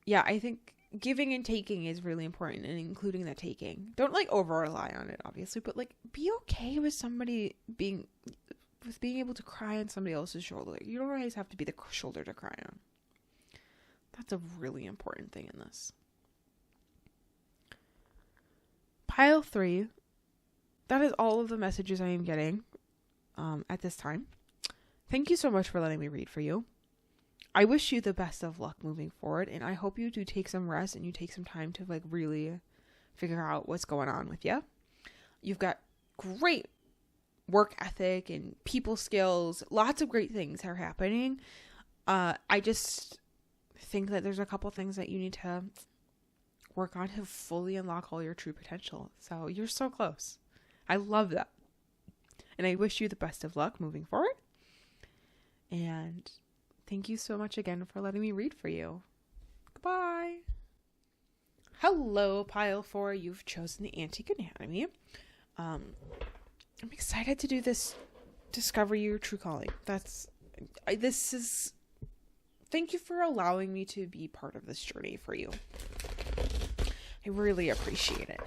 Speaker 1: Yeah, I think giving and taking is really important, and including the taking. Don't like over rely on it, obviously, but like be okay with somebody being able to cry on somebody else's shoulder. You don't always have to be the shoulder to cry on. That's a really important thing in this. Pile 3. That is all of the messages I am getting at this time. Thank you so much for letting me read for you. I wish you the best of luck moving forward, and I hope you do take some rest and you take some time to like really figure out what's going on with you. You've got great work ethic and people skills. Lots of great things are happening. I just think that there's a couple things that you need to work on to fully unlock all your true potential. So you're so close. I love that. And I wish you the best of luck moving forward. And thank you so much again for letting me read for you. Goodbye. Hello, Pile 4. You've chosen the Antique Anatomy. I'm excited to do this Discover Your True Calling. Thank you for allowing me to be part of this journey for you. I really appreciate it.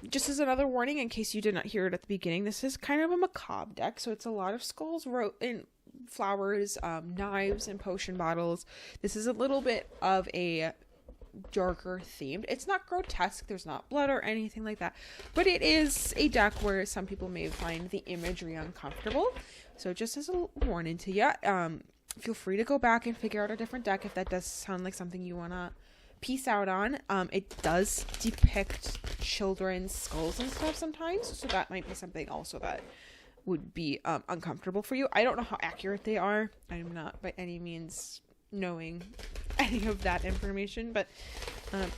Speaker 1: Just as another warning, in case you did not hear it at the beginning, this is kind of a macabre deck, so it's a lot of skulls, and flowers, knives, and potion bottles. This is a little bit of a darker themed. It's not grotesque. There's not blood or anything like that. But it is a deck where some people may find the imagery uncomfortable. So just as a warning to you, feel free to go back and figure out a different deck if that does sound like something you want to piece out on. It does depict children's skulls and stuff sometimes. So that might be something also that would be uncomfortable for you. I don't know how accurate they are. I'm not by any means knowing any of that information, but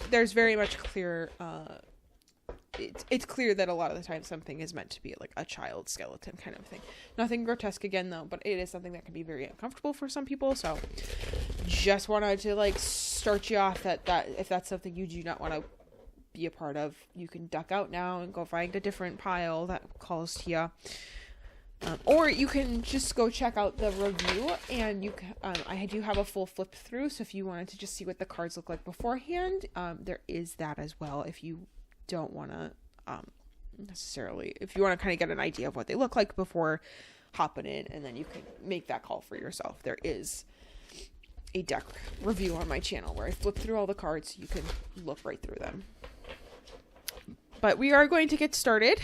Speaker 1: there's very much clear it's clear that a lot of the time something is meant to be like a child skeleton kind of thing. Nothing grotesque again though, but it is something that can be very uncomfortable for some people. So just wanted to like start you off that if that's something you do not want to be a part of, you can duck out now and go find a different pile that calls to you. Or you can just go check out the review, and you can, I do have a full flip through, so if you wanted to just see what the cards look like beforehand, there is that as well. If you don't want to necessarily, if you want to kind of get an idea of what they look like before hopping in, and then you can make that call for yourself. There is a deck review on my channel where I flip through all the cards so you can look right through them. But we are going to get started.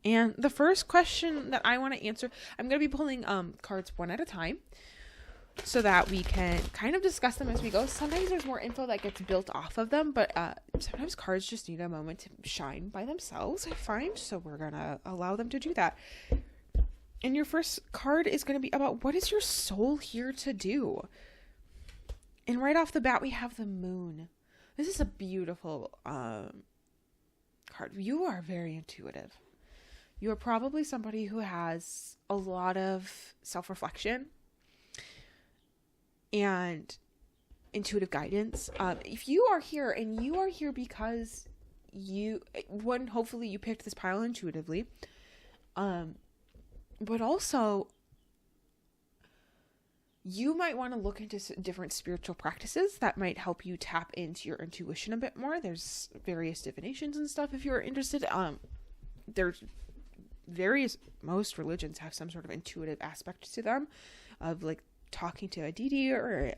Speaker 1: And the first question that I want to answer, I'm going to be pulling cards one at a time so that we can kind of discuss them as we go. Sometimes there's more info that gets built off of them, but sometimes cards just need a moment to shine by themselves, I find. So we're going to allow them to do that. And your first card is going to be about what is your soul here to do? And right off the bat, we have the moon. This is a beautiful card. You are very intuitive. You are probably somebody who has a lot of self-reflection and intuitive guidance. If you are here and you are here because hopefully you picked this pile intuitively, but also you might want to look into different spiritual practices that might help you tap into your intuition a bit more. There's various divinations and stuff if you're interested. There's most religions have some sort of intuitive aspect to them, of like talking to a deity or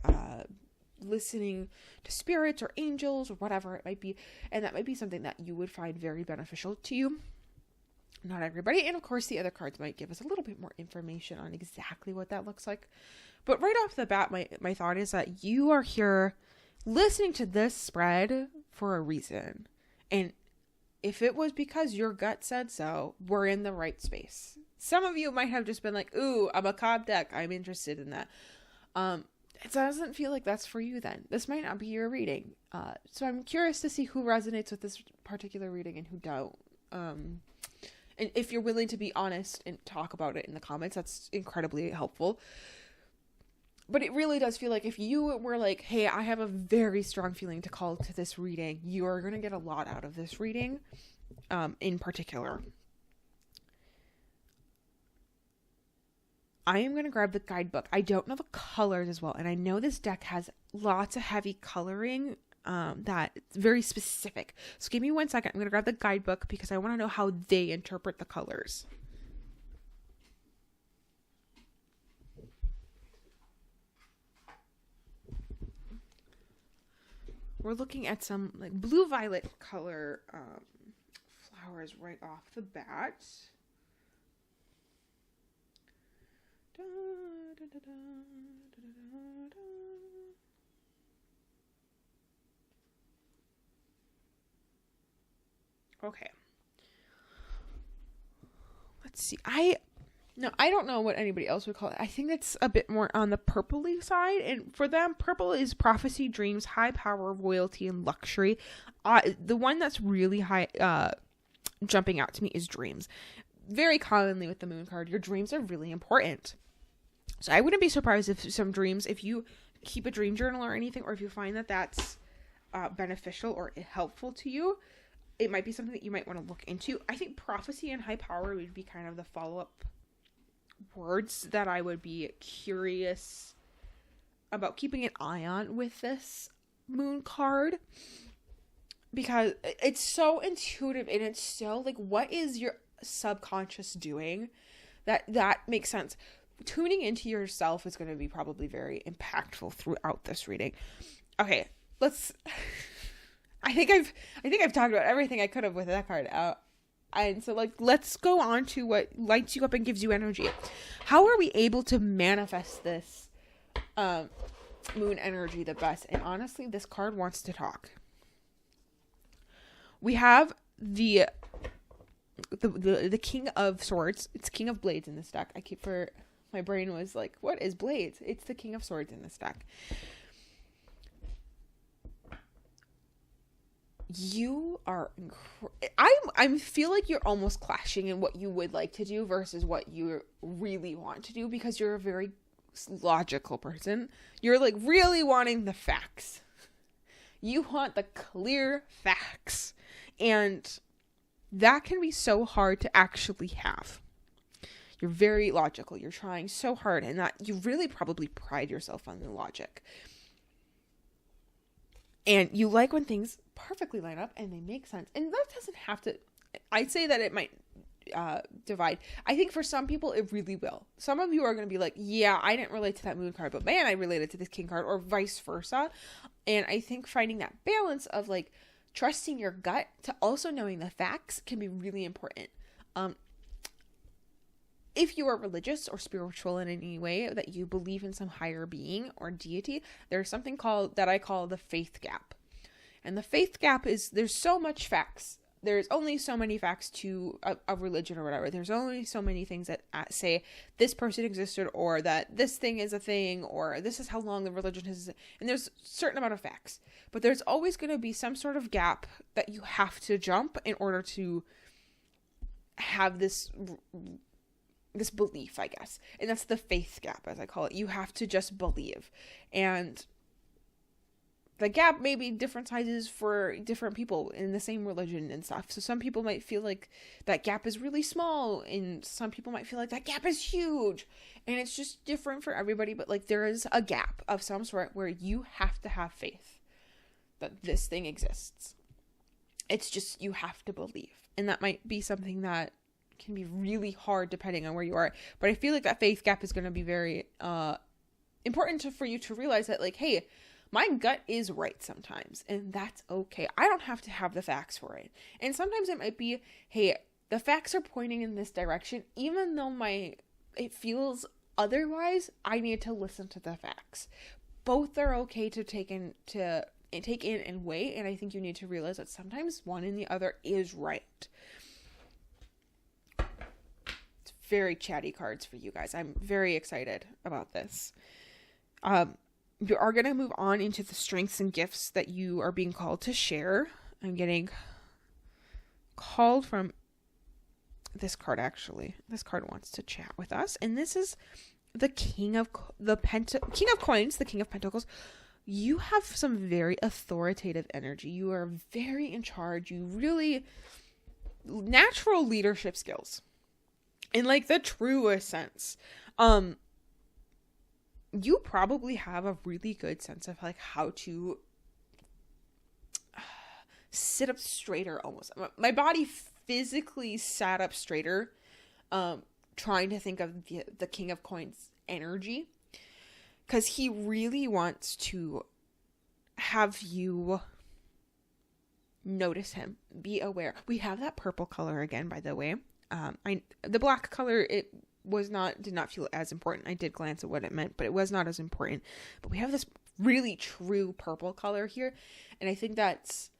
Speaker 1: listening to spirits or angels or whatever it might be, and that might be something that you would find very beneficial to you. Not everybody, and of course the other cards might give us a little bit more information on exactly what that looks like. But right off the bat, my thought is that you are here listening to this spread for a reason, and if it was because your gut said so, we're in the right space. Some of you might have just been like, ooh, a macabre deck, I'm interested in that. It doesn't feel like that's for you then. This might not be your reading. So I'm curious to see who resonates with this particular reading and who don't. And if you're willing to be honest and talk about it in the comments, that's incredibly helpful. But it really does feel like if you were like, hey, I have a very strong feeling to call to this reading, you are going to get a lot out of this reading, in particular. I am going to grab the guidebook. I don't know the colors as well, and I know this deck has lots of heavy coloring that's very specific. So give me 1 second. I'm going to grab the guidebook because I want to know how they interpret the colors. We're looking at some like blue-violet color flowers right off the bat. Da, da, da, da, da, da, da. Okay. Let's see. I don't know what anybody else would call it. I think that's a bit more on the purpley side. And for them, purple is prophecy, dreams, high power, royalty, and luxury. The one that's really high, jumping out to me is dreams. Very commonly with the moon card, your dreams are really important. So I wouldn't be surprised if you keep a dream journal or anything, or if you find that that's beneficial or helpful to you, it might be something that you might want to look into. I think prophecy and high power would be kind of the follow-up words that I would be curious about keeping an eye on with this moon card, because it's so intuitive and it's so like, what is your subconscious doing? That makes sense. Tuning into yourself is going to be probably very impactful throughout this reading. Okay, let's I think I've talked about everything I could have with that card. And so, like, let's go on to what lights you up and gives you energy. How are we able to manifest this moon energy the best? And honestly, this card wants to talk. We have the King of Swords. It's King of Blades in this deck. My brain was like, what is Blades? It's the King of Swords in this deck. You are I feel like you're almost clashing in what you would like to do versus what you really want to do, because you're a very logical person. You're like really wanting the facts. You want the clear facts, and that can be so hard to actually have. You're very logical. You're trying so hard, and that you really probably pride yourself on the logic. And you like when things perfectly line up and they make sense. And that doesn't have to, I'd say that it might divide. I think for some people it really will. Some of you are going to be like, yeah, I didn't relate to that moon card, but man, I related to this king card, or vice versa. And I think finding that balance of like trusting your gut to also knowing the facts can be really important. If you are religious or spiritual in any way, that you believe in some higher being or deity, there's something that I call the faith gap. And the faith gap is, there's so much facts. There's only so many facts to a religion or whatever. There's only so many things that say this person existed, or that this thing is a thing, or this is how long the religion is. And there's a certain amount of facts. But there's always going to be some sort of gap that you have to jump in order to have this belief, I guess. And that's the faith gap, as I call it. You have to just believe. And the gap may be different sizes for different people in the same religion and stuff. So some people might feel like that gap is really small, and some people might feel like that gap is huge. And it's just different for everybody. But like, there is a gap of some sort where you have to have faith that this thing exists. It's just, you have to believe. And that might be something that can be really hard depending on where you are. But I feel like that faith gap is going to be very important for you to realize that, like, hey, my gut is right sometimes, and that's okay. I don't have to have the facts for it. And sometimes it might be, hey, the facts are pointing in this direction, even though it feels otherwise. I need to listen to the facts. Both are okay to take in and weigh, and I think you need to realize that sometimes one and the other is right. It's very chatty cards for you guys. I'm very excited about this. You are going to move on into the strengths and gifts that you are being called to share. I'm getting called from this card, actually. This card wants to chat with us. And this is the King of Coins, the King of Pentacles. You have some very authoritative energy. You are very in charge. You really natural leadership skills in like the truest sense. You probably have a really good sense of like how to sit up straighter almost. My body physically sat up straighter, trying to think of the King of Coins energy, because he really wants to have you notice him, be aware. We have that purple color again, by the way. The black color, it did not feel as important. I did glance at what it meant, but it was not as important. But we have this really true purple color here. And I think that's,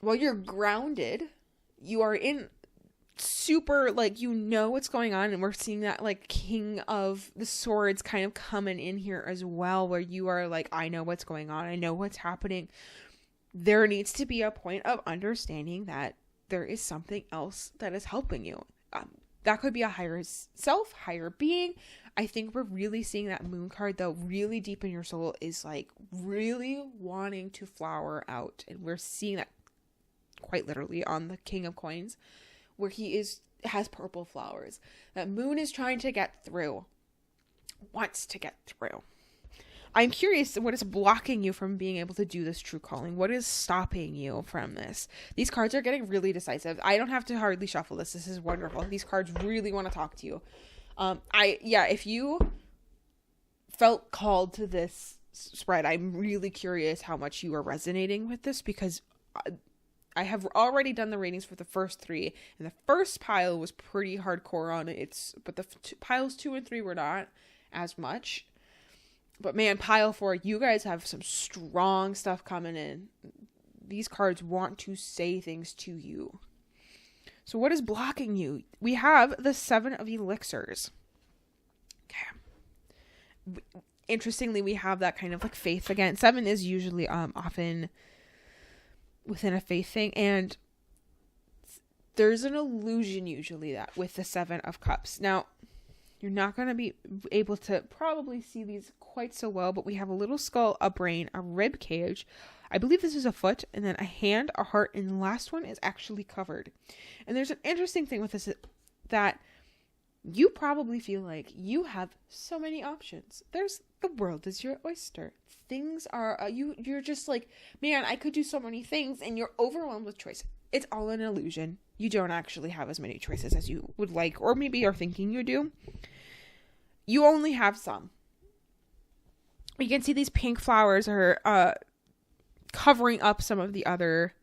Speaker 1: while you're grounded, you are in super, like, you know what's going on. And we're seeing that like King of the Swords kind of coming in here as well, where you are like, I know what's going on. I know what's happening. There needs to be a point of understanding that there is something else that is helping you. That could be a higher self, higher being. I think we're really seeing that moon card, though, really deep in your soul is like really wanting to flower out. And we're seeing that quite literally on the King of Coins, where he has purple flowers. That moon is trying to get through, wants to get through. I'm curious, what is blocking you from being able to do this true calling? What is stopping you from this? These cards are getting really decisive. I don't have to hardly shuffle this. This is wonderful. These cards really want to talk to you. If you felt called to this spread, I'm really curious how much you are resonating with this, because I have already done the ratings for the first 3, and the first pile was pretty hardcore on it. But the piles 2 and 3 were not as much. But man, pile 4, you guys have some strong stuff coming in. These cards want to say things to you. So what is blocking you? We have the 7 of Elixirs. Okay. Interestingly, we have that kind of like faith again. 7 is usually often within a faith thing, and there's an illusion usually that with the 7 of Cups. Now, you're not going to be able to probably see these quite so well, but we have a little skull, a brain, a rib cage. I believe this is a foot, and then a hand, a heart, and the last one is actually covered. And there's an interesting thing with this, that you probably feel like you have so many options. The world is your oyster. Things are, you're just like, man, I could do so many things, and you're overwhelmed with choice. It's all an illusion. You don't actually have as many choices as you would like, or maybe you're thinking you do. You only have some. You can see these pink flowers are covering up some of the other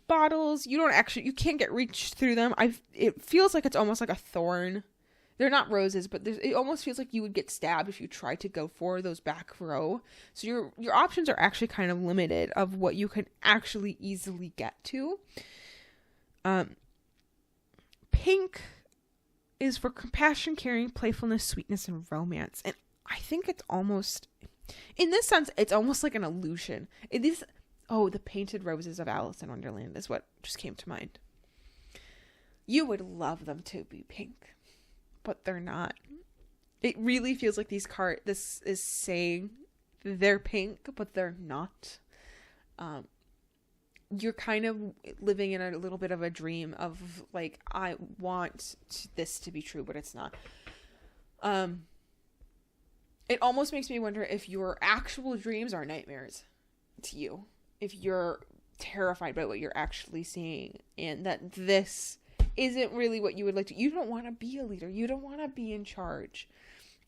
Speaker 1: bottles. You can't get reach through them. It feels like it's almost like a thorn. They're not roses, but it almost feels like you would get stabbed if you tried to go for those back row. So your options are actually kind of limited of what you can actually easily get to. Pink is for compassion, caring, playfulness, sweetness, and romance. And I think it's almost, in this sense, it's almost like an illusion. The painted roses of Alice in Wonderland is what just came to mind. You would love them to be pink, but they're not. It really feels like this is saying they're pink, but they're not. You're kind of living in a little bit of a dream of like, I want this to be true, but it's not. It almost makes me wonder if your actual dreams are nightmares to you. If you're terrified by what you're actually seeing, and that this isn't really what you would like to. You don't want to be a leader. You don't want to be in charge.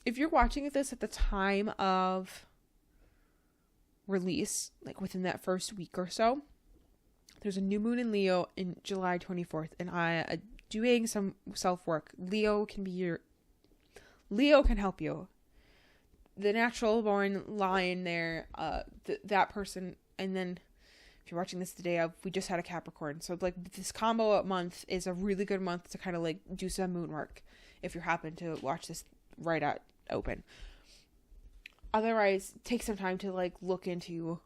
Speaker 1: If you're watching this at the time of release, like within that first week or so, there's a new moon in Leo in July 24th, and I doing some self-work. Leo can help you. The natural born line there, that person, and then if you're watching this the day of, we just had a Capricorn. So like this combo month is a really good month to kind of like do some moon work if you happen to watch this right at open. Otherwise, take some time to like look into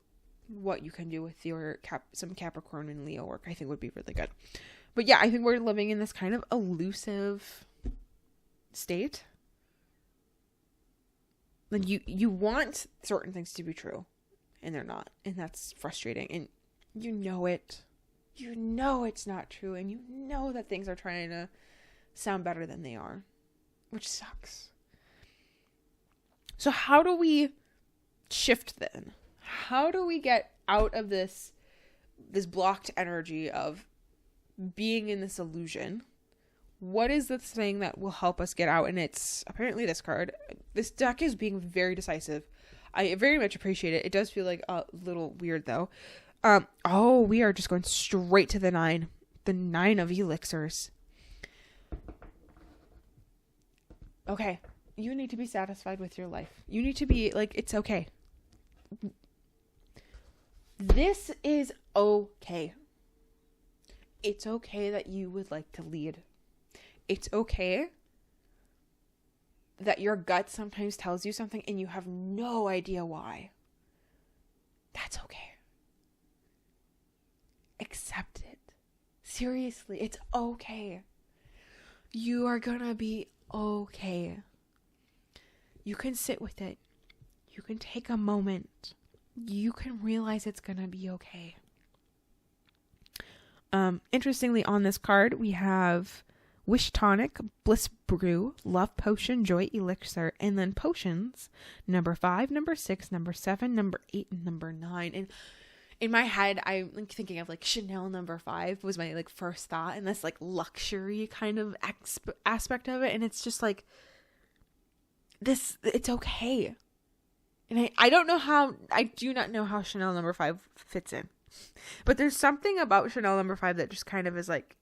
Speaker 1: what you can do with your some Capricorn and Leo work. I think would be really good. But yeah, I think we're living in this kind of elusive state. Like you want certain things to be true, and they're not, and that's frustrating. And you know it. You know it's not true, and you know that things are trying to sound better than they are, which sucks. So how do we shift then? How do we get out of this blocked energy of being in this illusion? What is the thing that will help us get out? And it's apparently this card. This deck is being very decisive. I very much appreciate it. It does feel like a little weird though. We are just going straight to the 9. The 9 of Elixirs. Okay. You need to be satisfied with your life. You need to be like, it's okay. This is okay. It's okay that you would like to lead. It's okay that your gut sometimes tells you something and you have no idea why. That's okay. Accept it. Seriously, it's okay. You are gonna be okay. You can sit with it. You can take a moment. You can realize it's gonna be okay. Interestingly, on this card, we have Wish Tonic, Bliss Brew, Love Potion, Joy Elixir, and then potions, number 5, number 6, number 7, number 8, and number 9. And in my head, I'm like thinking of like Chanel number 5 was my like first thought, and this like luxury kind of aspect of it. And it's just like, it's okay. And I do not know how Chanel number 5 fits in. But there's something about Chanel number 5 that just kind of is like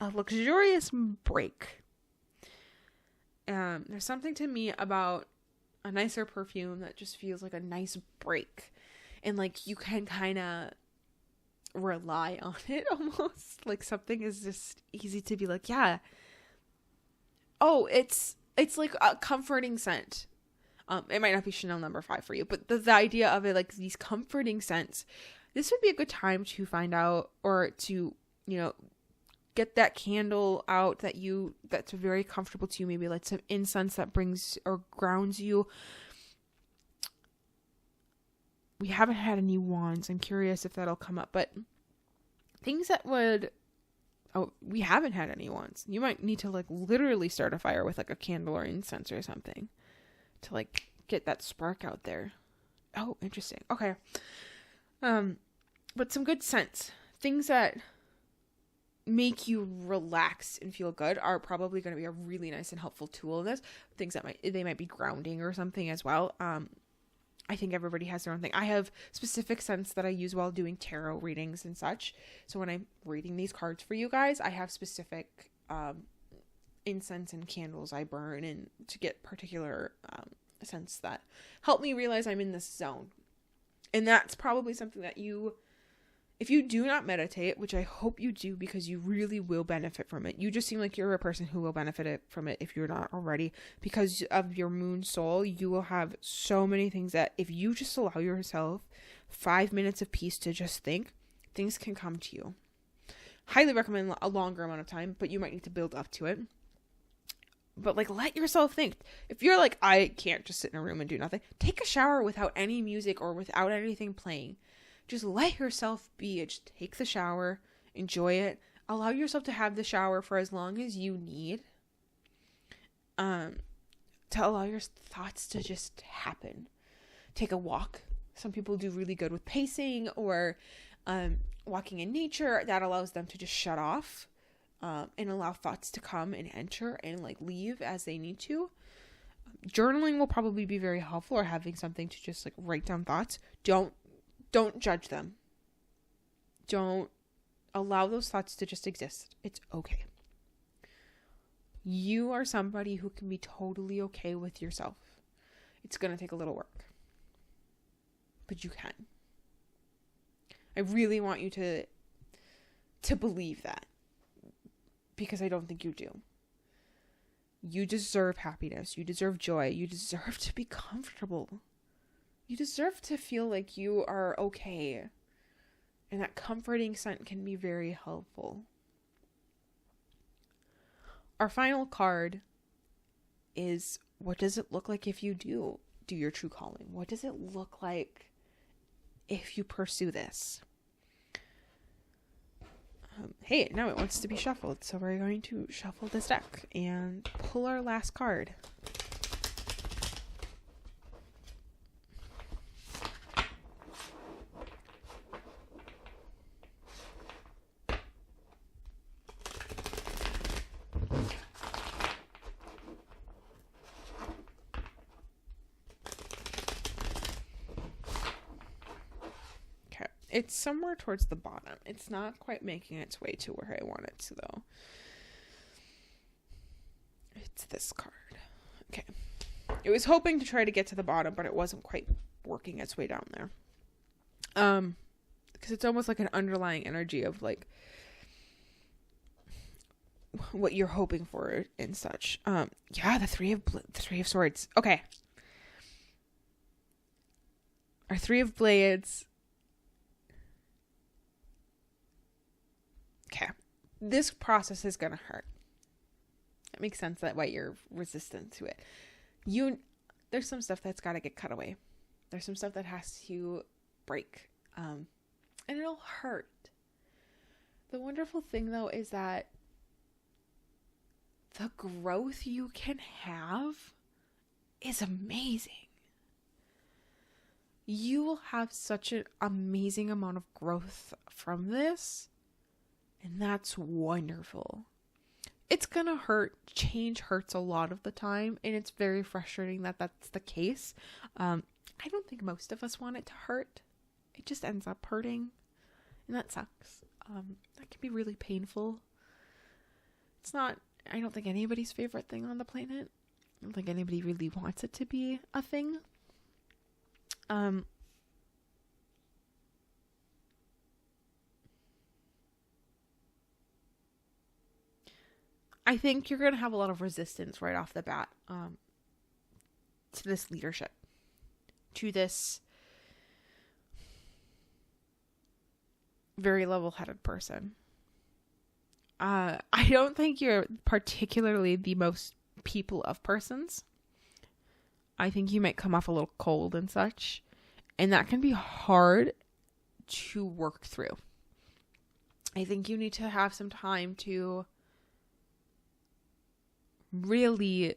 Speaker 1: a luxurious break. There's something to me about a nicer perfume that just feels like a nice break. And like you can kind of rely on it almost. Like something is just easy to be like, yeah. Oh, it's like a comforting scent. It might not be Chanel number 5 for you, but the idea of it, like these comforting scents, this would be a good time to find out or to, get that candle out that's very comfortable to you. Maybe like some incense that brings or grounds you. We haven't had any wands. I'm curious if that'll come up, but things that would, we haven't had any wands. You might need to like literally start a fire with like a candle or incense or something to like get that spark out there. Oh, interesting. Okay. But some good scents, things that make you relax and feel good are probably going to be a really nice and helpful tool in this. Things that might be grounding or something as well. I think everybody has their own thing. I have specific scents that I use while doing tarot readings and such. So when I'm reading these cards for you guys, I have specific incense and candles I burn and to get particular scents that help me realize I'm in this zone. And that's probably something that if you do not meditate, which I hope you do because you really will benefit from it. You just seem like you're a person who will benefit from it if you're not already. Because of your moon soul, you will have so many things that if you just allow yourself 5 minutes of peace to just think, things can come to you. Highly recommend a longer amount of time, but you might need to build up to it. But like, let yourself think. If you're like, I can't just sit in a room and do nothing, take a shower without any music or without anything playing. Just let yourself be. Just take the shower, enjoy it. Allow yourself to have the shower for as long as you need. To allow your thoughts to just happen. Take a walk. Some people do really good with pacing or walking in nature. That allows them to just shut off and allow thoughts to come and enter and like leave as they need to. Journaling will probably be very helpful, or having something to just like write down thoughts. Don't judge them. Don't allow those thoughts to just exist. It's okay. You are somebody who can be totally okay with yourself. It's going to take a little work, but you can. I really want you to believe that, because I don't think you do. You deserve happiness. You deserve joy. You deserve to be comfortable. You deserve to feel like you are okay. And that comforting scent can be very helpful. Our final card is, what does it look like if you do your true calling? What does it look like if you pursue this? Hey, now it wants to be shuffled. So we're going to shuffle this deck and pull our last card. It's somewhere towards the bottom. It's not quite making its way to where I want it to, though. It's this card. Okay. It was hoping to try to get to the bottom, but it wasn't quite working its way down there. Because it's almost like an underlying energy of, like, what you're hoping for and such. Yeah, the three of swords. Okay. Our 3 of blades. Okay, this process is gonna hurt. It makes sense that why you're resistant to it. There's some stuff that's gotta get cut away. There's some stuff that has to break, and it'll hurt. The wonderful thing, though, is that the growth you can have is amazing. You will have such an amazing amount of growth from this. And that's wonderful. it's gonna hurt. Change hurts a lot of the time, and it's very frustrating that that's the case. I don't think most of us want it to hurt. It just ends up hurting, and that sucks. That can be really painful. It's not, I don't think, anybody's favorite thing on the planet. I don't think anybody really wants it to be a thing. I think you're going to have a lot of resistance right off the bat to this leadership, to this very level-headed person. I don't think you're particularly the most people of persons. I think you might come off a little cold and such, and that can be hard to work through. I think you need to have some time to really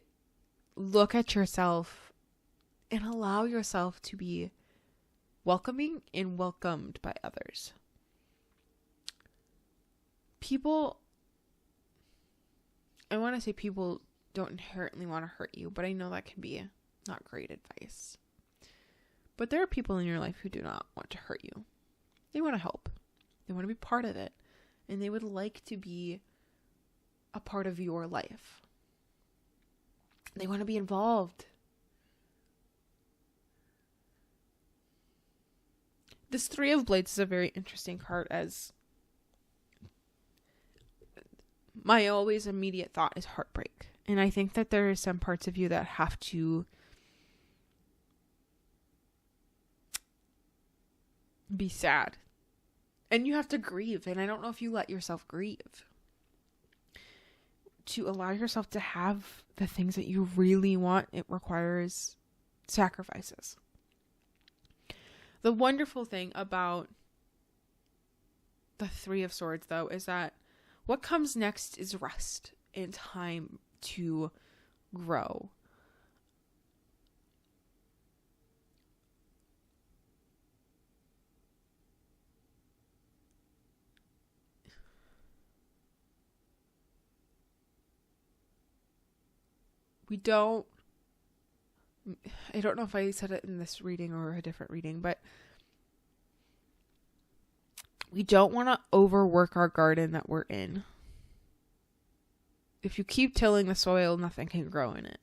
Speaker 1: look at yourself and allow yourself to be welcoming and welcomed by others. I want to say people don't inherently want to hurt you, but I know that can be not great advice. But there are people in your life who do not want to hurt you. They want to help. They want to be part of it. And they would like to be a part of your life. They want to be involved. This Three of Blades is a very interesting card, as my always immediate thought is heartbreak. And I think that there are some parts of you that have to be sad. And you have to grieve. And I don't know if you let yourself grieve. To allow yourself to have the things that you really want, it requires sacrifices. The wonderful thing about the Three of Swords, though, is that what comes next is rest and time to grow. I don't know if I said it in this reading or a different reading, but we don't want to overwork our garden that we're in. If you keep tilling the soil, nothing can grow in it.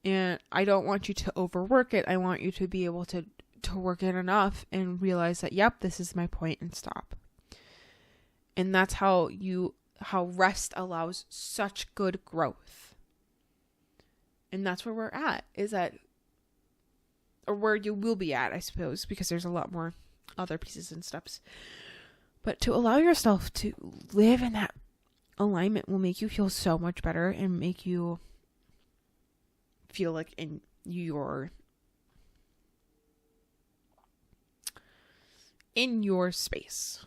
Speaker 1: And I don't want you to overwork it. I want you to be able to work it enough and realize that, yep, this is my point, and stop. And that's how rest allows such good growth. And that's where we're at, or where you will be at, I suppose, because there's a lot more other pieces and steps. But to allow yourself to live in that alignment will make you feel so much better and make you feel like in your space.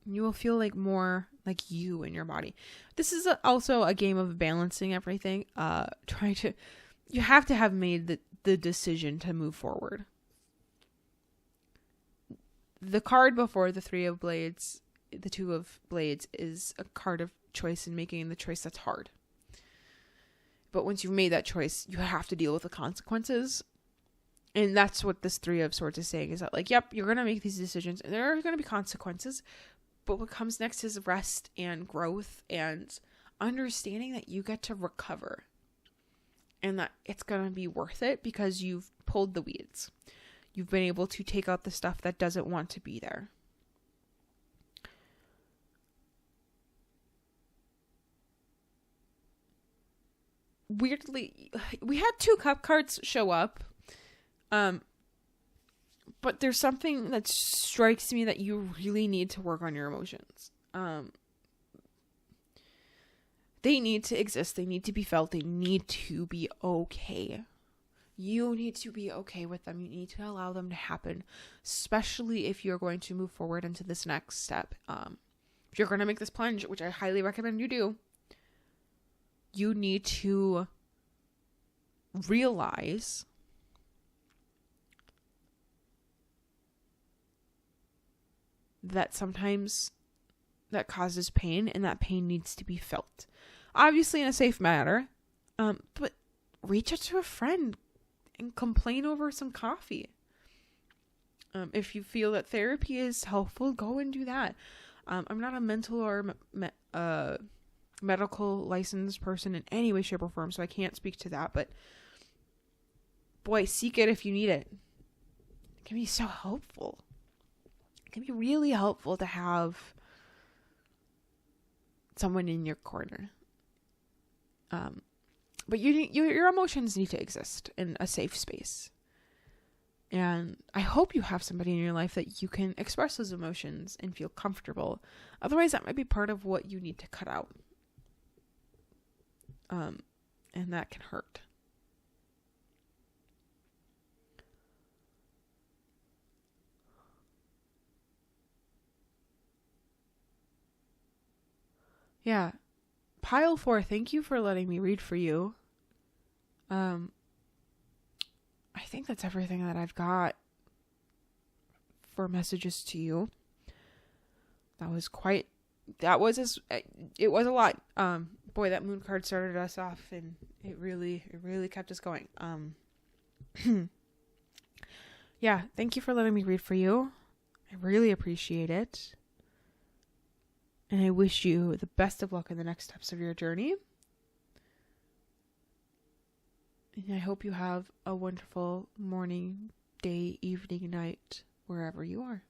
Speaker 1: You will feel like more like you in your body. This is also a game of balancing everything. You have to have made the decision to move forward. The card before the Three of Blades, the Two of Blades, is a card of choice and making the choice that's hard. But once you've made that choice, you have to deal with the consequences. And that's what this Three of Swords is saying, is that, like, yep, you're going to make these decisions and there are going to be consequences. But what comes next is rest and growth and understanding that you get to recover. And that it's going to be worth it because you've pulled the weeds. You've been able to take out the stuff that doesn't want to be there. Weirdly, we had 2 cup cards show up. But there's something that strikes me that you really need to work on your emotions. They need to exist. They need to be felt. They need to be okay. You need to be okay with them. You need to allow them to happen, especially if you're going to move forward into this next step. If you're going to make this plunge, which I highly recommend you do, you need to realize that sometimes that causes pain, and that pain needs to be felt. Obviously in a safe manner, but reach out to a friend and complain over some coffee. If you feel that therapy is helpful, go and do that. I'm not a mental or medical licensed person in any way, shape, or form, so I can't speak to that, but boy, seek it if you need it. It can be so helpful. It can be really helpful to have someone in your corner. But your emotions need to exist in a safe space. And I hope you have somebody in your life that you can express those emotions and feel comfortable. Otherwise, that might be part of what you need to cut out. And that can hurt. Yeah. Pile 4, thank you for letting me read for you. I think that's everything that I've got for messages to you. It was a lot. Boy, that moon card started us off, and it really kept us going. Yeah, thank you for letting me read for you. I really appreciate it. And I wish you the best of luck in the next steps of your journey. And I hope you have a wonderful morning, day, evening, night, wherever you are.